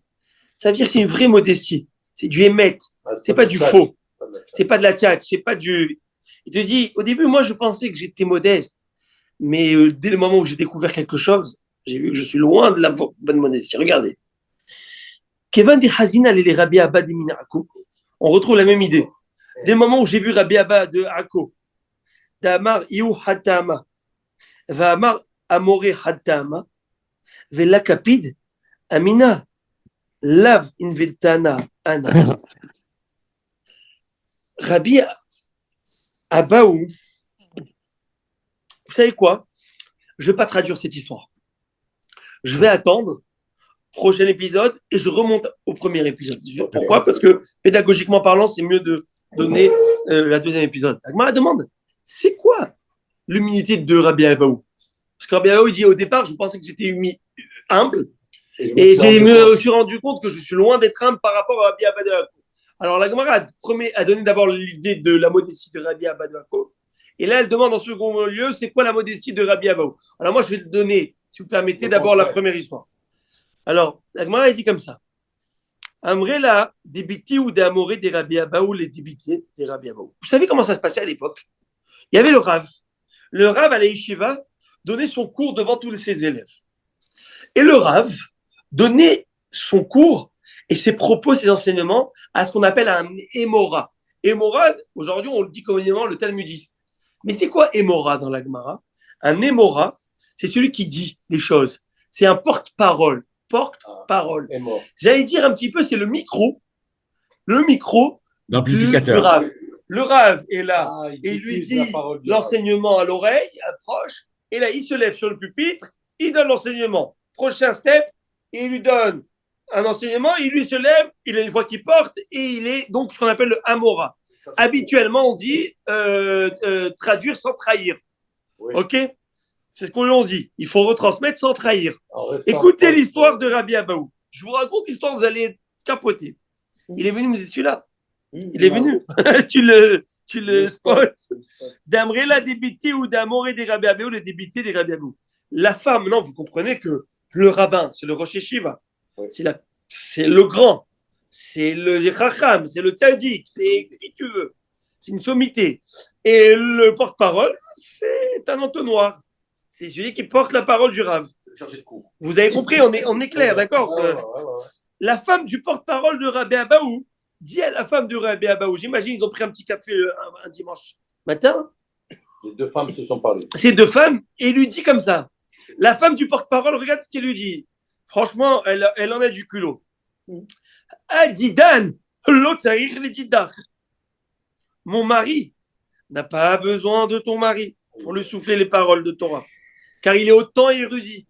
Ça veut dire que c'est une vraie modestie. C'est du émettre. C'est pas du faux. C'est pas de la tchatch. C'est pas du. Il te dit, au début, moi, je pensais que j'étais modeste. Mais dès le moment où j'ai découvert quelque chose, j'ai vu que je suis loin de la bonne modestie. Regardez. Kevin de Hazina et les Rabbi Abba de Minako. On retrouve la même idée. Dès le moment où j'ai vu Rabbi Abba de Ako, d'Amar Iou Hatama, Va'amar Amore Hatama, Velakapid, Amina, Lav Invetana, Ana. Rabbi Abaou, vous savez quoi? Je ne vais pas traduire cette histoire. Je vais attendre prochain épisode et je remonte au premier épisode. Pourquoi? Parce que pédagogiquement parlant, c'est mieux de donner la deuxième épisode. Agmara demande, c'est quoi l'humilité de Rabbi Abaou? Parce que Rabbi Abaou dit au départ, je pensais que j'étais humble et je me suis rendu compte que je suis loin d'être humble par rapport à Rabbi Abaou. Alors la Gemara a donné d'abord l'idée de la modestie de Rabbi Abaou. Et là, elle demande en second lieu, c'est quoi la modestie de Rabbi Abaou? Alors moi, je vais te donner, si vous permettez, d'abord la première histoire. Alors, la Gemara dit comme ça. Amrela, débiti ou d'amoré des Rabbi Abaou, les débités des Rabbi Abaou. Vous savez comment ça se passait à l'époque? Il y avait le Rav. Le Rav à la Yeshiva donnait son cours devant tous ses élèves. Et le Rav donnait son cours et ses propos, ses enseignements à ce qu'on appelle un émora. Émora, aujourd'hui, on le dit communément le talmudiste. Mais c'est quoi émora dans la Gemara? Un émora, c'est celui qui dit les choses. C'est un porte-parole. Porte-parole. J'allais dire un petit peu, c'est le micro du Rav. Le Rav est là et il lui dit l'enseignement à l'oreille, approche, et là, il se lève sur le pupitre, il donne l'enseignement. Prochain step, il lui donne un enseignement, il lui se lève, il a une voix qui porte, et il est donc ce qu'on appelle le Amora. Habituellement, on dit traduire sans trahir. Oui. Ok? C'est ce qu'on dit. Il faut retransmettre sans trahir. Écoutez l'histoire de Rabbi Abaou. Je vous raconte l'histoire, vous allez capoter. Il est venu me dire celui-là. Il est venu. tu le spots. D'Amrela débité ou d'Amoré des Rabbi Abaou, le débité des Rabbi Abaou. La femme, non, vous comprenez que le rabbin, c'est le Rosh Yeshiva. Oui. C'est le grand. C'est le Chacham, c'est le Tzadik, c'est qui tu veux. C'est une sommité. Et le porte-parole, c'est un entonnoir. C'est celui qui porte la parole du Rav. Vous avez compris, on est clair, d'accord? La femme du porte-parole de Rabbi Abaou dit à la femme de Rabbi Abaou, j'imagine, ils ont pris un petit café un dimanche matin. Les deux femmes se sont parlé. Ces deux femmes, et il lui dit comme ça. La femme du porte-parole, regarde ce qu'elle lui dit. Franchement, elle en a du culot. Adidan, l'otzaïr les didach. Mon mari n'a pas besoin de ton mari pour lui souffler les paroles de Torah, car il est autant érudit.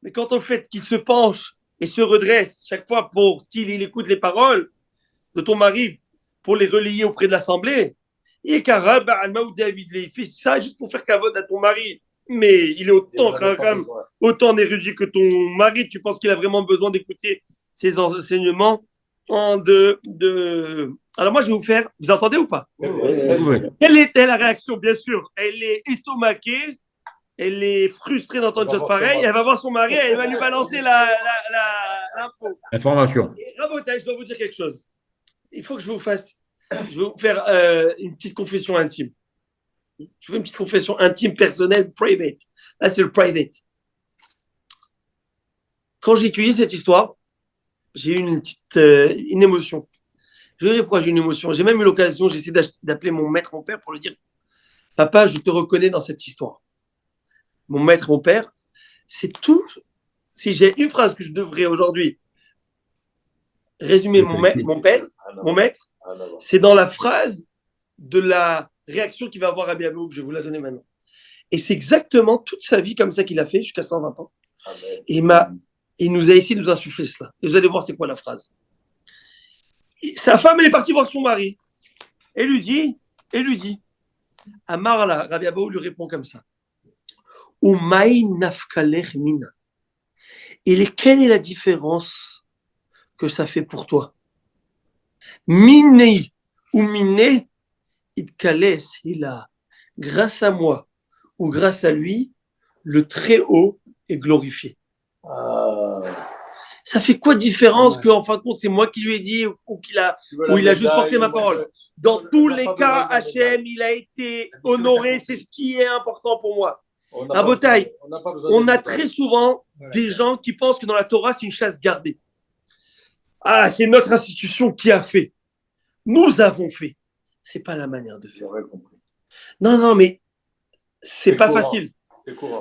Mais quant au fait qu'il se penche et se redresse chaque fois pour qu'il écoute les paroles de ton mari pour les relayer auprès de l'Assemblée. Et Karab, David, il fait ça juste pour faire cavode à ton mari. Mais il est autant Raham, autant érudit que ton mari. Tu penses qu'il a vraiment besoin d'écouter ses enseignements Alors moi, je vais vous faire... Vous entendez ou pas? Oui. Quelle était la réaction? Bien sûr, elle est estomaquée, elle est frustrée d'entendre une chose pareille, elle va voir son mari, elle va lui balancer l'info. Information. Et Rabotai, je dois vous dire quelque chose. Il faut que je vais vous faire une petite confession intime. Je fais une petite confession intime, personnelle, private. Là, c'est le private. Quand j'ai étudié cette histoire, j'ai eu une émotion. Je vais vous dire pourquoi j'ai eu une émotion. J'ai même eu l'occasion, j'ai essayé d'appeler mon maître, mon père, pour lui dire « Papa, je te reconnais dans cette histoire. » Mon maître, mon père, c'est tout. Si j'ai une phrase que je devrais aujourd'hui résumer mon maître, c'est dans la phrase de la réaction qu'il va avoir à Abou, que je vais vous la donner maintenant. Et c'est exactement toute sa vie comme ça qu'il a fait jusqu'à 120 ans. Et il nous a essayé de nous insuffler cela. Et vous allez voir c'est quoi la phrase. Sa femme, elle est partie voir son mari. Elle lui dit, Amar là, Rabbi Abou lui répond comme ça. Umay nafkalech mina. Et quelle est la différence que ça fait pour toi? Minei ou miné, itkales, il a, grâce à moi ou grâce à lui, le Très-Haut est glorifié. Ça fait quoi différence qu'en fin de compte, c'est moi qui lui ai dit ou il a juste porté ma parole? Dans tous les cas, Hachem, il a été honoré, c'est ce qui est important pour moi. Rabotai, on a très souvent des gens qui pensent que dans la Torah, c'est une chasse gardée. Ah, c'est notre institution qui a fait. Nous avons fait. C'est pas la manière de faire. Non, mais c'est pas facile.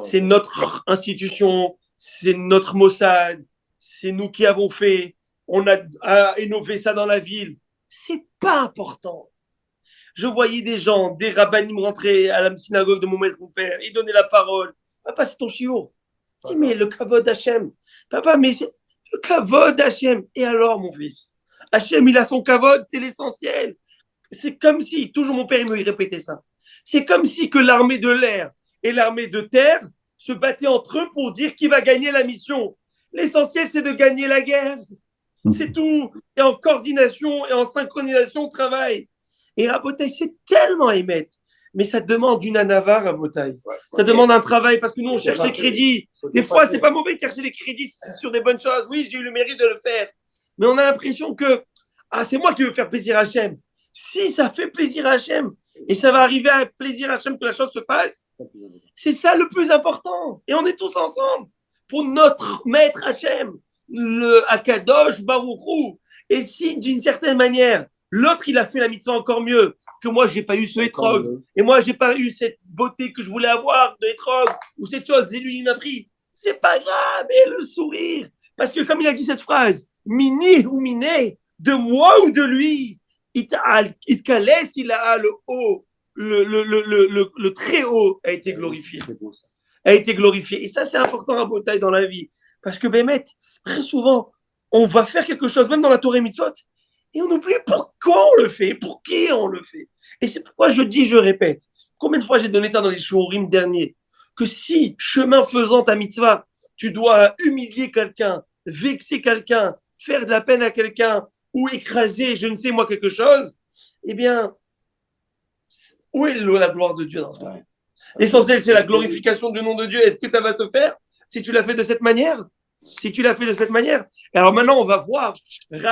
C'est notre institution, c'est notre Mossad, c'est nous qui avons fait. On a innové ça dans la ville. C'est pas important. Je voyais des gens, des rabbinim rentrer à la synagogue de mon maître, mon père, ils donnaient la parole. Papa, c'est ton chiot. Je dis, mais le kavod Hachem. Papa, mais c'est le kavod Hachem. Et alors, mon fils? Hachem, il a son kavod, c'est l'essentiel. C'est comme si, toujours mon père, il me répétait ça. C'est comme si que l'armée de l'air et l'armée de terre se battaient entre eux pour dire qui va gagner la mission. L'essentiel, c'est de gagner la guerre. C'est tout. Et en coordination et en synchronisation, on travaille. Et Rabotai, c'est tellement émettre. Mais ça demande une anava, Rabotai. Ça demande un travail parce que nous, on cherche les crédits. Des fois, c'est pas mauvais de chercher les crédits sur des bonnes choses. Oui, j'ai eu le mérite de le faire. Mais on a l'impression que, c'est moi qui veux faire plaisir à Hachem. Si ça fait plaisir à Hachem, et ça va arriver à plaisir à Hachem que la chose se fasse, c'est ça le plus important. Et on est tous ensemble pour notre maître Hachem, le Akadosh Baruch Hu. Et si, d'une certaine manière, l'autre, il a fait la mitzvah encore mieux que moi, j'ai pas eu ce hétrog. Et moi, j'ai pas eu cette beauté que je voulais avoir de hétrog ou cette chose. Et lui, il m'a pris. C'est pas grave. Et le sourire. Parce que comme il a dit cette phrase, mini ou miné, de moi ou de lui, il calesse, il a le haut, le très haut a été glorifié. A été glorifié. Et ça, c'est important à Botaï dans la vie. Parce que, Bémet, très souvent, on va faire quelque chose, même dans la Torah Mitzvot, et on oublie pourquoi on le fait, pour qui on le fait. Et c'est pourquoi je répète, combien de fois j'ai donné ça dans les shurim derniers, que si, chemin faisant ta mitzvah, tu dois humilier quelqu'un, vexer quelqu'un, faire de la peine à quelqu'un, ou écraser, je ne sais moi, quelque chose, eh bien, où est la gloire de Dieu dans cela? L'essentiel, c'est la glorification du nom de Dieu. Est-ce que ça va se faire si tu l'as fait de cette manière? Si tu l'as fait de cette manière. Et alors maintenant, on va voir.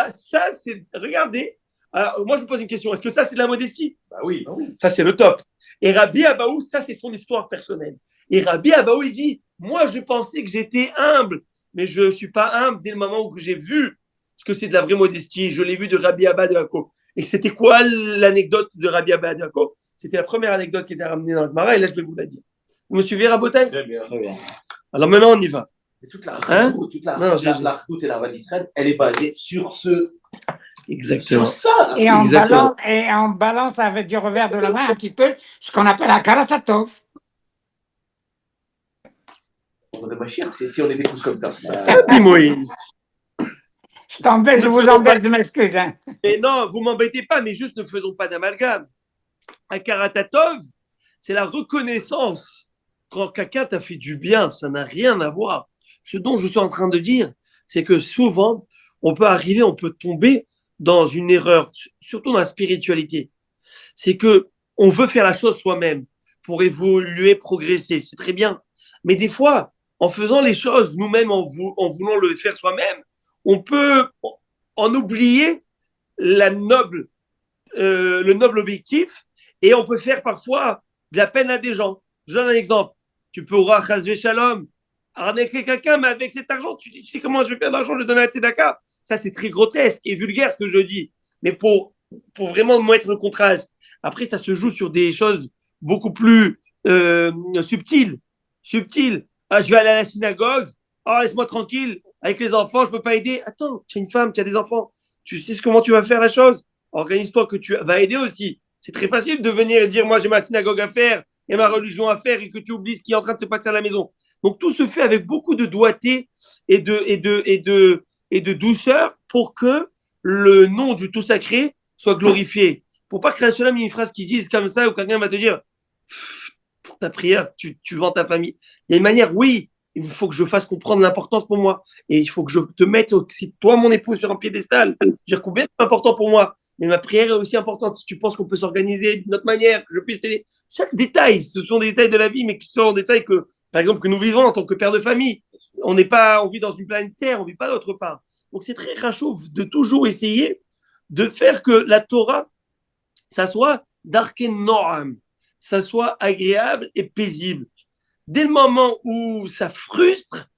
Ça, c'est... Regardez. Alors, moi, je vous pose une question. Est-ce que ça, c'est de la modestie? Bah oui. Ça, c'est le top. Et Rabbi Abaou, ça, c'est son histoire personnelle. Et Rabbi Abaou, il dit, moi, je pensais que j'étais humble, mais je ne suis pas humble dès le moment où j'ai vu ce que c'est de la vraie modestie. Je l'ai vu de Rabbi Abba de Hako. Et c'était quoi l'anecdote de Rabbi Abba de Hako? C'était la première anecdote qui était ramenée dans le Gemara, et là, je vais vous la dire. Vous me suivez, Rabotai? Très bien. Alors maintenant, on y va. Et toute la et la Val d'Israël, elle est basée sur ce. Exactement. Sur ça. Et on balance avec du revers de la main un petit peu ce qu'on appelle la Karatatov. On aurait pas cher si on était tous comme ça. Happy Moïse. je vous embête, je m'excuse. Hein. Mais non, vous m'embêtez pas, mais juste ne faisons pas d'amalgame. Un karatatov, c'est la reconnaissance quand quelqu'un t'a fait du bien, ça n'a rien à voir. Ce dont je suis en train de dire, c'est que souvent, on peut tomber dans une erreur, surtout dans la spiritualité. C'est que on veut faire la chose soi-même pour évoluer, progresser, c'est très bien. Mais des fois, en faisant les choses nous-mêmes, en voulant le faire soi-même, on peut en oublier le noble objectif et on peut faire parfois de la peine à des gens. Je donne un exemple. Tu peux aura chasvé shalom, arnaquer quelqu'un, mais avec cet argent, tu sais comment je vais faire de l'argent, je vais donner à Tzedaka. Ça, c'est très grotesque et vulgaire ce que je dis. Mais pour vraiment mettre le contraste. Après, ça se joue sur des choses beaucoup plus subtiles. Subtiles. Ah, je vais aller à la synagogue. Ah, laisse-moi tranquille. Avec les enfants, je peux pas aider. Attends, tu es une femme, tu as des enfants. Tu sais comment tu vas faire la chose. Organise-toi que tu vas aider aussi. C'est très facile de venir et dire, moi, j'ai ma synagogue à faire et ma religion à faire et que tu oublies ce qui est en train de se passer à la maison. Donc, tout se fait avec beaucoup de doigté et de douceur pour que le nom du tout sacré soit glorifié. Pour pas que il y ait une phrase qui dise comme ça ou quelqu'un va te dire, pour ta prière, tu vends ta famille. Il y a une manière, oui, il faut que je fasse comprendre l'importance pour moi. Et il faut que je te mette aussi, toi, mon époux, sur un piédestal. Dire combien c'est important pour moi. Mais ma prière est aussi importante. Si tu penses qu'on peut s'organiser d'une autre manière, que je puisse t'aider. Chaque détail, ce sont des détails de la vie, mais qui sont des détails que, par exemple, que nous vivons en tant que père de famille. On vit dans une planète Terre, on vit pas d'autre part. Donc c'est très rachouv de toujours essayer de faire que la Torah, ça soit darken noam, ça soit agréable et paisible. Dès le moment où ça frustre,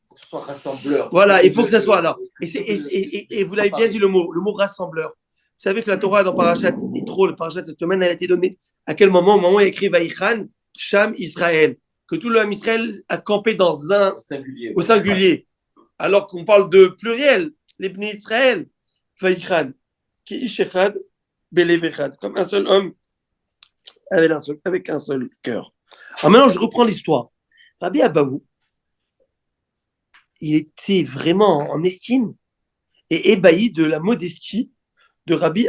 faut que ce soit rassembleur. Voilà, il faut que ça soit là. Et vous l'avez bien dit le mot rassembleur. Vous savez que la Torah dans Parashat Yitro, le Parashat cette semaine, elle a été donnée à quel moment? Au moment où il y a écrit Vaïchan, Sham Israël, que tout le Ham Israël a campé dans un au singulier, alors qu'on parle de pluriel, les Bnei Israël, Vaïchan, qui ish echad, belev echad, comme un seul homme avec un seul cœur. Alors maintenant, je reprends l'histoire. Rabbi Abaou, il était vraiment en estime et ébahi de la modestie de Rabbi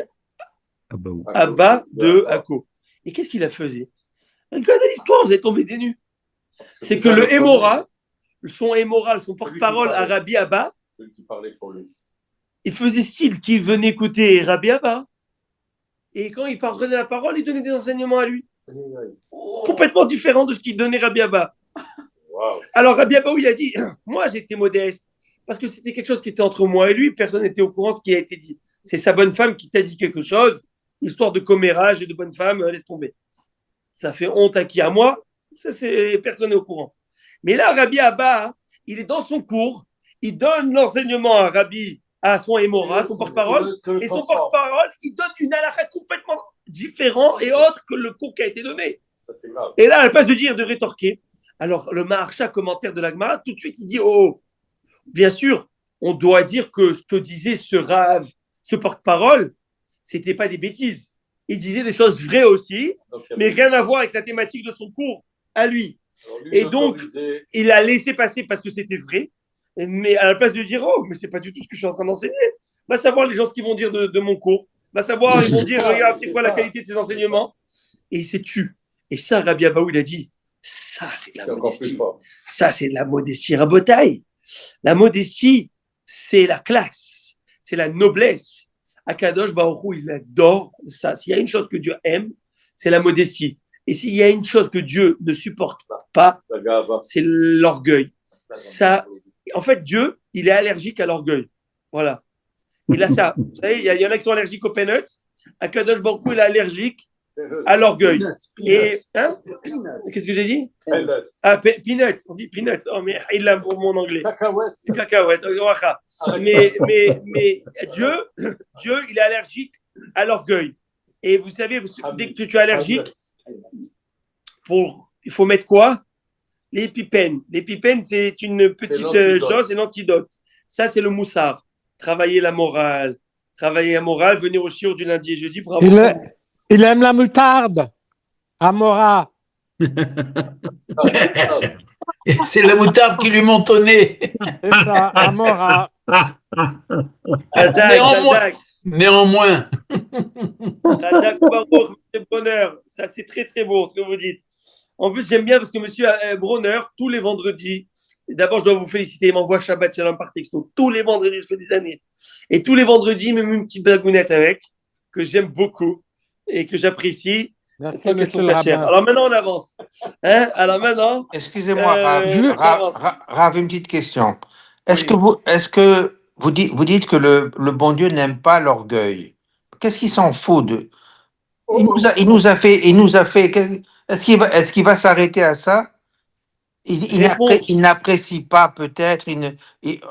Abba de Akko. Et qu'est-ce qu'il a fait? Regardez l'histoire, vous êtes tombés des nues. C'est que le Hémora, son porte-parole à Rabbi Abba, il faisait style qu'il venait écouter Rabbi Abba. Et quand il prenait la parole, il donnait des enseignements à lui. Complètement différent de ce qu'il donnait Rabbi Abba. Wow. Alors Rabbi Abba, il a dit, moi j'étais modeste, parce que c'était quelque chose qui était entre moi et lui, personne n'était au courant de ce qui a été dit. C'est sa bonne femme qui t'a dit quelque chose, histoire de commérage et de bonne femme, laisse tomber. Ça fait honte à qui? À moi? Ça, personne n'est au courant. Mais là, Rabbi Abba, il est dans son cours, il donne l'enseignement à son Hémora, son porte-parole, et son porte-parole, il donne une halakha complètement différente et autre que le cours qui a été donné. Ça, c'est grave. Et là, à la place de rétorquer, alors le Maharsha, commentaire de la Gemara, tout de suite, il dit, oh, bien sûr, on doit dire que ce que disait ce Rav, ce porte-parole, c'était pas des bêtises. Il disait des choses vraies aussi, mais rien à voir avec la thématique de son cours à lui. Et donc, il a laissé passer parce que c'était vrai, mais à la place de dire, oh, mais c'est pas du tout ce que je suis en train d'enseigner. Va savoir les gens ce qu'ils vont dire de mon cours. Va savoir, ils vont dire, regarde, c'est quoi la qualité de tes enseignements. Et il s'est tu. Et ça, Rabbi Abaou, il a dit, ça, c'est de la modestie. Ça, c'est de la modestie rabotaille. La modestie, c'est la classe, c'est la noblesse. Akadosh Baruch Hu, il adore ça. S'il y a une chose que Dieu aime, c'est la modestie. Et s'il y a une chose que Dieu ne supporte pas, c'est l'orgueil. Ça, en fait, Dieu, il est allergique à l'orgueil. Voilà. Il a ça. Vous savez, il y en a qui sont allergiques aux peanuts. Akadosh Baruch Hu, il est allergique à l'orgueil. Et, hein? Qu'est-ce que j'ai dit? Peanuts. On dit peanuts. Oh, mais il l'a pour mon anglais. Cacahuètes. Mais Dieu, il est allergique à l'orgueil. Et vous savez, dès que tu es allergique, il faut mettre quoi? L'épipène. L'épipène, c'est une petite chose, c'est l'antidote. Ça, c'est le moussard. Travailler la morale, venir au shiur du lundi et jeudi. Bravo. Il aime la moutarde. Amora. C'est la moutarde qui lui monte au nez. C'est ça, Amora. Razak. Néanmoins. Razak Baruch, monsieur Bonheur. Ça, c'est très, très beau ce que vous dites. En plus, j'aime bien parce que monsieur Bronner, tous les vendredis, d'abord, je dois vous féliciter, il m'envoie Shabbat Shalom par texto. Tous les vendredis, je fais des années. Et tous les vendredis, il me met une petite blagounette avec, que j'aime beaucoup et que j'apprécie. Merci, monsieur le rabbin. Alors maintenant, on avance. Hein? Alors maintenant. Excusez-moi, j'avance. Rav, une petite question. Est-ce Oui. que vous dites que le bon Dieu n'aime pas l'orgueil? Qu'est-ce qu'il s'en fout de? Il nous a fait. Est-ce qu'il va s'arrêter à ça? Réponse. Il n'apprécie pas peut-être.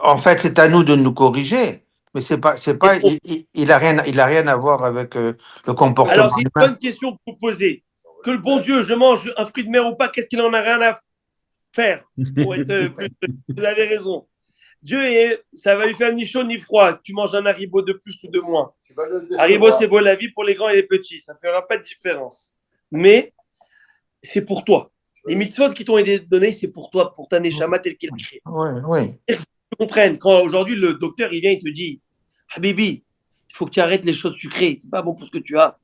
En fait, c'est à nous de nous corriger. Mais c'est pas. Réponse. Il a rien à voir avec le comportement Alors, c'est une humain. bonne question que vous posez. Que le bon Dieu, je mange un fruit de mer ou pas, qu'est-ce qu'il en a rien à faire pour être plus. Vous avez raison. Dieu, ça va lui faire ni chaud ni froid. Tu manges un Haribo de plus ou de moins. Haribo, c'est beau la vie pour les grands et les petits. Ça ne fera pas de différence. Mais c'est pour toi. Les mitzvot qui t'ont été donnés, c'est pour toi, pour ta neshama telle qu'il a créé. Oui. Tu comprennes. Quand aujourd'hui, le docteur, il vient, il te dit Habibi, il faut que tu arrêtes les choses sucrées. C'est pas bon pour ce que tu as.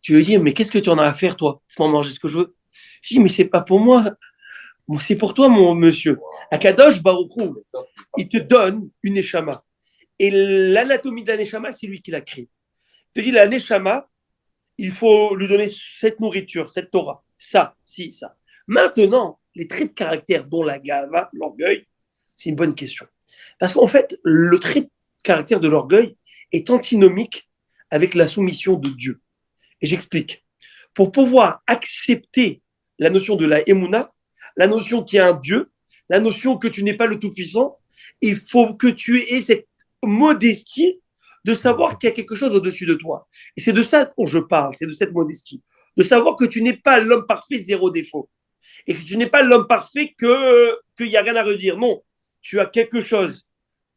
Tu veux dire, mais qu'est-ce que tu en as à faire, toi? Laisse-moi manger ce que je veux. Je dis, mais c'est pas pour moi. C'est pour toi, mon monsieur. Akadosh Baruch Hu, il te donne une neshama. Et l'anatomie de la neshama, c'est lui qui l'a créée. Il te dit, la neshama, il faut lui donner cette nourriture, cette Torah. Ça, ça. Maintenant, les traits de caractère, dont la gava, l'orgueil, c'est une bonne question. Parce qu'en fait, le trait de caractère de l'orgueil est antinomique avec la soumission de Dieu. Et j'explique. Pour pouvoir accepter la notion de la Emouna, la notion qu'il y a un Dieu, la notion que tu n'es pas le Tout-Puissant, il faut que tu aies cette modestie de savoir qu'il y a quelque chose au-dessus de toi. Et c'est de ça dont je parle, c'est de cette modestie. De savoir que tu n'es pas l'homme parfait, zéro défaut. Et que tu n'es pas l'homme parfait qu'il n'y a rien à redire. Non, tu as quelque chose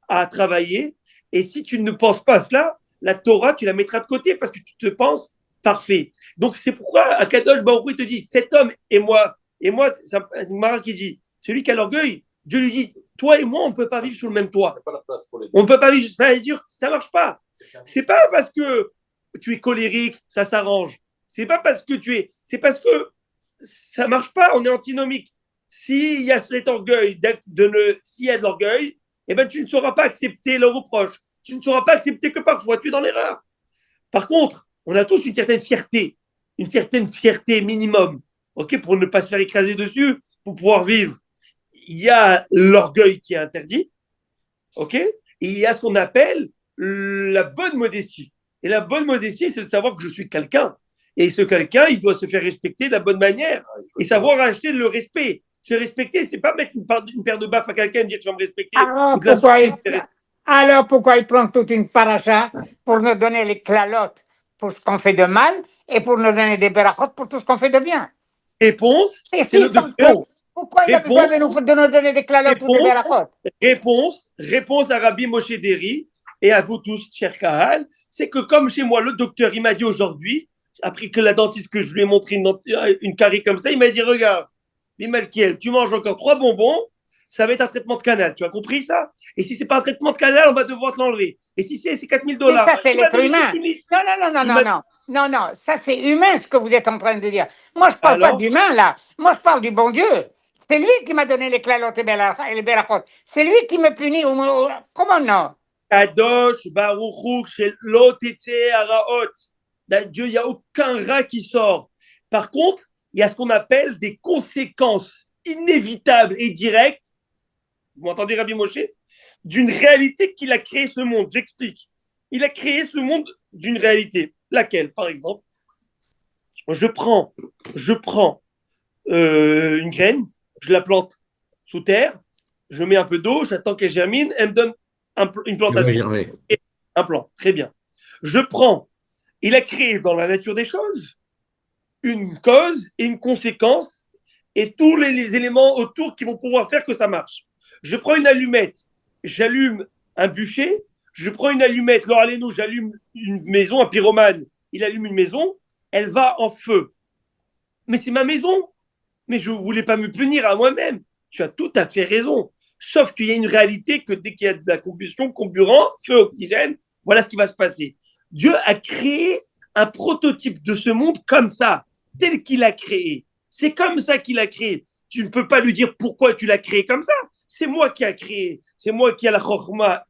à travailler. Et si tu ne penses pas à cela, la Torah, tu la mettras de côté parce que tu te penses parfait. Donc c'est pourquoi Akadosh Baruch Hu te dit, cet homme et moi, c'est Mara qui dit, celui qui a l'orgueil, Dieu lui dit, toi et moi, on ne peut pas vivre sous le même toit. On ne peut pas vivre, c'est-à-dire, ça ne marche pas. C'est pas parce que tu es colérique, ça s'arrange. C'est pas parce que c'est parce que ça ne marche pas, on est antinomique. S'il y a cet orgueil, s'il y a de l'orgueil, eh ben, tu ne sauras pas accepter le reproche. Tu ne sauras pas accepter que parfois tu es dans l'erreur. Par contre, on a tous une certaine fierté minimum, ok, pour ne pas se faire écraser dessus, pour pouvoir vivre. Il y a l'orgueil qui est interdit, ok, et il y a ce qu'on appelle la bonne modestie. Et la bonne modestie, c'est de savoir que je suis quelqu'un. Et ce quelqu'un, il doit se faire respecter de la bonne manière et savoir acheter le respect. Se respecter, c'est pas mettre une paire de baffes à quelqu'un et dire tu vas me respecter. Alors pourquoi il prend toute une paracha pour nous donner les clalotes pour ce qu'on fait de mal et pour nous donner des berachot pour tout ce qu'on fait de bien? Réponse, c'est le docteur. Pourquoi il a besoin de nous donner des clalotes ou des berachot? Réponse à Rabbi Moshe Deri et à vous tous, cher Kahal, c'est que comme chez moi, le docteur, il m'a dit aujourd'hui, après que la dentiste que je lui ai montré une carie comme ça, il m'a dit, regarde, Bimalkiel, tu manges encore 3 bonbons, ça va être un traitement de canal. Tu as compris ça? Et si c'est pas un traitement de canal, on va devoir te l'enlever. Et si c'est $4 000, ça, c'est l'être humain. Non. Ça, c'est humain ce que vous êtes en train de dire. Moi, je parle pas d'humain, là. Moi, je parle du bon Dieu. C'est lui qui m'a donné les clalotes et les berachot. C'est lui qui me punit. Comment non? Kadosh, Baruch Hu, Lotetse, Araot. Dieu, il n'y a aucun rat qui sort. Par contre, il y a ce qu'on appelle des conséquences inévitables et directes. Vous m'entendez, Rabbi Moshe? D'une réalité qu'il a créé ce monde. J'explique. Il a créé ce monde d'une réalité. Laquelle, par exemple? Je prends une graine, je la plante sous terre, je mets un peu d'eau, j'attends qu'elle germine, elle me donne une plantation. Un plant, très bien. Il a créé dans la nature des choses une cause et une conséquence et tous les éléments autour qui vont pouvoir faire que ça marche. Je prends une allumette, j'allume un bûcher, je prends une allumette, Laure Aleno, j'allume une maison, un pyromane, il allume une maison, elle va en feu. Mais c'est ma maison. Mais je ne voulais pas me punir à moi-même. tu as tout à fait raison. Sauf qu'il y a une réalité que dès qu'il y a de la combustion, comburant, feu, oxygène, voilà ce qui va se passer. Dieu a créé un prototype de ce monde comme ça, tel qu'il a créé. C'est comme ça qu'il a créé. Tu ne peux pas lui dire pourquoi tu l'as créé comme ça. C'est moi qui a créé. C'est moi qui a la chorma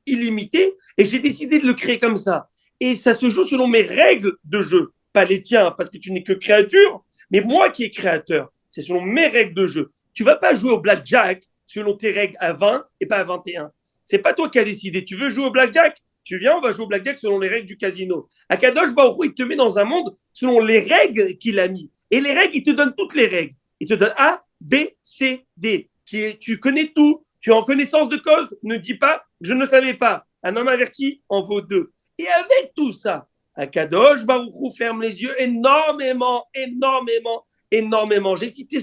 illimitée et j'ai décidé de le créer comme ça. Et ça se joue selon mes règles de jeu, pas les tiens, parce que tu n'es que créature, mais moi qui est créateur. C'est selon mes règles de jeu. Tu vas pas jouer au blackjack selon tes règles à 20 et pas à 21. C'est pas toi qui as décidé. Tu veux jouer au blackjack? Tu viens, on va jouer au blackjack selon les règles du casino. Akadosh Baruch Hu, il te met dans un monde selon les règles qu'il a mis. Et les règles, il te donne toutes les règles. Il te donne A, B, C, D. Tu connais tout. Tu es en connaissance de cause. Ne dis pas, je ne savais pas. Un homme averti en vaut deux. Et avec tout ça, Akadosh Baruch Hu ferme les yeux énormément. J'ai cité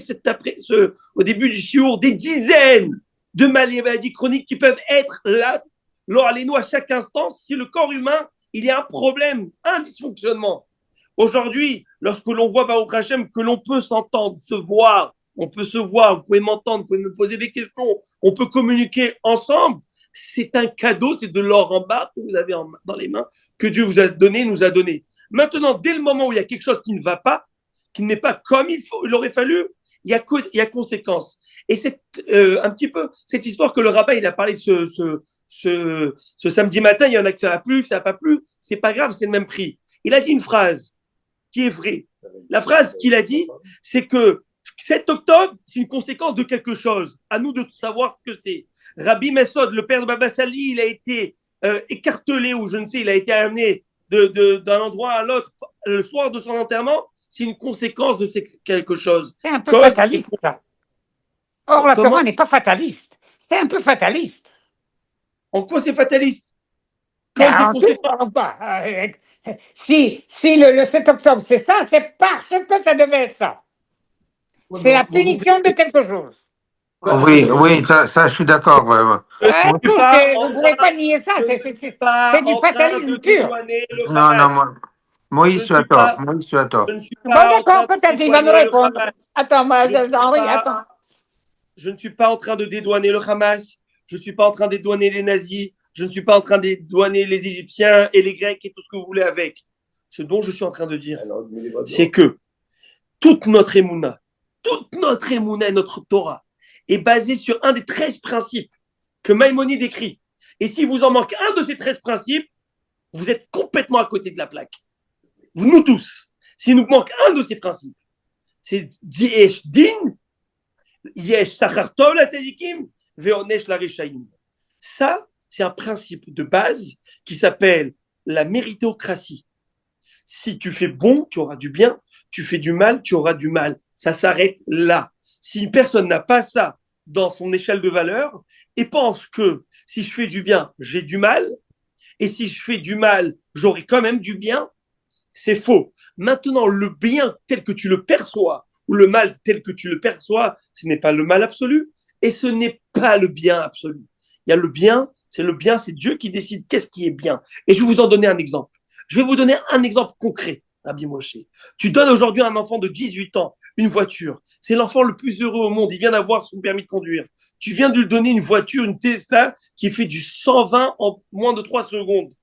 au début du shiur des dizaines de maladies chroniques qui peuvent être là, nous à chaque instant, si le corps humain, il y a un problème, un dysfonctionnement. Aujourd'hui, lorsque l'on voit Baruch Hashem que l'on peut s'entendre, on peut se voir, vous pouvez m'entendre, vous pouvez me poser des questions, on peut communiquer ensemble, c'est un cadeau, c'est de l'or en barre que vous avez dans les mains, que Dieu vous a donné, nous a donné. Maintenant, dès le moment où il y a quelque chose qui ne va pas, qui n'est pas comme il aurait fallu, il y a conséquence. Et c'est un petit peu cette histoire que le rabbin il a parlé ce samedi matin, il y en a que ça a plu, que ça n'a pas plu, c'est pas grave, c'est le même prix. Il a dit une phrase qui est vraie. La phrase qu'il a dit, c'est que 7 octobre, c'est une conséquence de quelque chose. À nous de savoir ce que c'est. Rabbi Mesod, le père de Baba Sali, il a été écartelé ou je ne sais, il a été amené d'un endroit à l'autre le soir de son enterrement. C'est une conséquence de quelque chose. C'est un peu fataliste, ça. Or, la Torah n'est pas fataliste. C'est un peu fataliste. En quoi c'est fataliste? Si le 7 octobre, c'est ça, c'est parce que ça devait être ça. C'est la punition de quelque chose. Oui, ça, je suis d'accord. Vous ne pouvez pas nier ça. C'est du fatalisme pur. Non, Moïse, tu as tort. Bon, d'accord, peut-être il va me répondre. Attends, Henri, attends. Je ne suis pas en train de dédouaner le Hamas. Je ne suis pas en train de dédouaner les nazis. Je ne suis pas en train de dédouaner les Égyptiens et les Grecs et tout ce que vous voulez avec. Ce dont je suis en train de dire, c'est que toute notre émouna et notre Torah est basée sur un des 13 principes que Maïmonide décrit. Et si vous en manque un de ces 13 principes, vous êtes complètement à côté de la plaque. Nous tous. S'il nous manque un de ces principes, c'est Yesh Din, Yesh Sachar Tov la Tzadikim, Veonesh la Rechaim. Ça, c'est un principe de base qui s'appelle la méritocratie. Si tu fais bon, tu auras du bien. Tu fais du mal, tu auras du mal. Ça s'arrête là. Si une personne n'a pas ça dans son échelle de valeur et pense que si je fais du bien, j'ai du mal, et si je fais du mal, j'aurai quand même du bien, c'est faux. Maintenant, le bien tel que tu le perçois ou le mal tel que tu le perçois, ce n'est pas le mal absolu et ce n'est pas le bien absolu. Il y a le bien, c'est Dieu qui décide qu'est-ce qui est bien. Et je vais vous en donner un exemple. Je vais vous donner un exemple concret, Rabbi Moshe. Tu donnes aujourd'hui à un enfant de 18 ans une voiture. C'est l'enfant le plus heureux au monde. Il vient d'avoir son permis de conduire. Tu viens de lui donner une voiture, une Tesla, qui fait du 120 en moins de 3 secondes.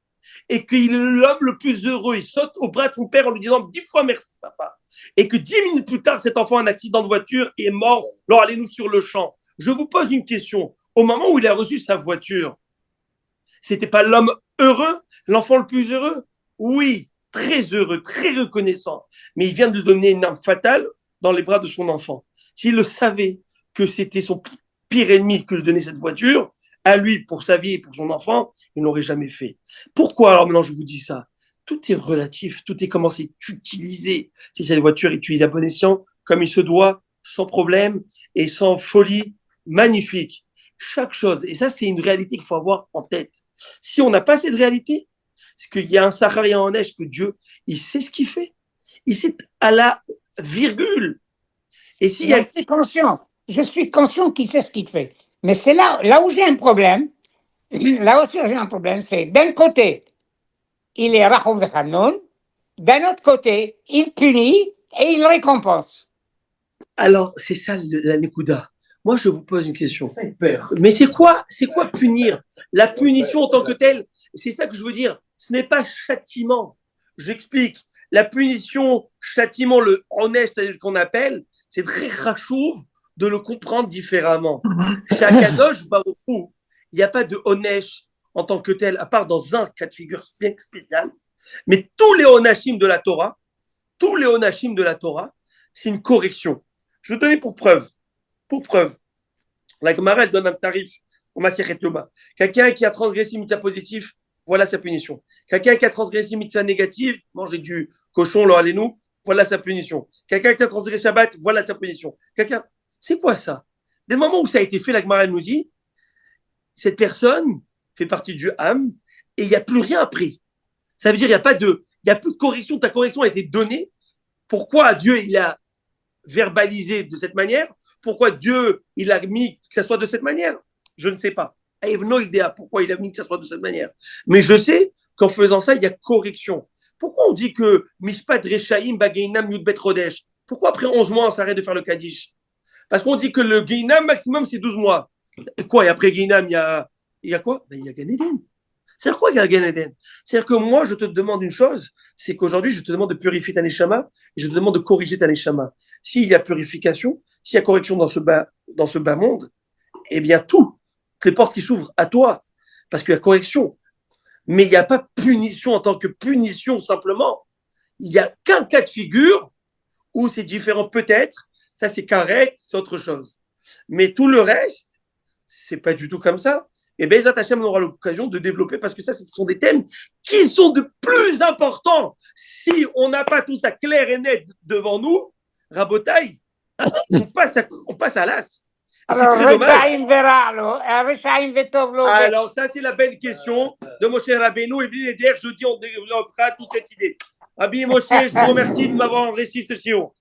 Et qu'il est l'homme le plus heureux. Il saute au bras de son père en lui disant 10 fois merci, papa. Et que 10 minutes plus tard, cet enfant a un accident de voiture et est mort. Alors allez-nous sur le champ. Je vous pose une question. Au moment où il a reçu sa voiture, c'était pas l'homme heureux, l'enfant le plus heureux? Oui, très heureux, très reconnaissant. Mais il vient de donner une arme fatale dans les bras de son enfant. S'il le savait que c'était son pire ennemi que de donner cette voiture, à lui, pour sa vie et pour son enfant, il n'aurait jamais fait. Pourquoi alors maintenant je vous dis ça? Tout est relatif, tout est comment c'est utilisé. Si cette voiture est utilisée à bon escient, comme il se doit, sans problème et sans folie, magnifique. Chaque chose, et ça c'est une réalité qu'il faut avoir en tête. Si on n'a pas cette réalité, c'est qu'il y a un Sacharia en neige que Dieu, il sait ce qu'il fait. Il sait à la virgule. Et s'il y a... Je suis conscient qu'il sait ce qu'il fait. Mais c'est là où j'ai un problème. Là aussi j'ai un problème, c'est d'un côté, il est Rahum Vechanoun, d'un autre côté, il punit et il récompense. Alors, c'est ça la Nekuda. Moi, je vous pose une question. C'est ça, il perd. Mais c'est quoi punir? La punition en tant que telle, c'est ça que je veux dire. Ce n'est pas châtiment. J'explique. La punition, châtiment, le onesh qu'on appelle, c'est très rachouv de le comprendre différemment. Chez Akadosh Baruch Hu, il n'y a pas de onesh en tant que tel, à part dans un cas de figure bien spécial. Mais tous les onashim de la Torah, c'est une correction. Je vais donner pour preuve. La Gemara, elle donne un tarif au Masechet Yoma. Quelqu'un qui a transgressé une mitzvah positive, voilà sa punition. Quelqu'un qui a transgressé une mitzvah négative, manger du cochon, alors allez-nous, voilà sa punition. Quelqu'un qui a transgressé Shabbat, voilà sa punition. C'est quoi ça? Dès le moment où ça a été fait, la Gemara, elle nous dit, cette personne fait partie du Ham et il n'y a plus rien après. Ça veut dire il n'y a plus de correction. Ta correction a été donnée. Pourquoi Dieu il a verbalisé de cette manière? Pourquoi Dieu il a mis que ça soit de cette manière? Je ne sais pas. I have no idea pourquoi il a mis que ça soit de cette manière. Mais je sais qu'en faisant ça, il y a correction. Pourquoi on dit que Mishpat Rechaim Bageinam Yudbet Rodesh? Pourquoi après 11 mois on s'arrête de faire le Kaddish? Parce qu'on dit que le Geinam maximum c'est 12 mois. Et quoi? Et après Geinam, il y a quoi? Il y a Gan Eden. C'est-à-dire quoi, Gan Eden? C'est-à-dire que moi, je te demande une chose, c'est qu'aujourd'hui, je te demande de purifier ta neshama et je te demande de corriger ta neshama. S'il y a purification, s'il y a correction dans ce bas monde, eh bien, toutes les portes qui s'ouvrent à toi, parce qu'il y a correction. Mais il n'y a pas punition en tant que punition simplement. Il n'y a qu'un cas de figure où c'est différent peut-être. Ça, c'est correct, c'est autre chose. Mais tout le reste, c'est pas du tout comme ça. Et Bezat Hashem, on aura l'occasion de développer parce que ça, ce sont des thèmes qui sont de plus importants. Si on n'a pas tout ça clair et net devant nous, Rabotaï, on passe à l'as. C'est très dommage. Alors, ça, c'est la belle question de Moshe Rabbeinu. Et bien, jeudi, on développera toute cette idée. Rabbi Moshe, je vous remercie de m'avoir enrichi ce shiur.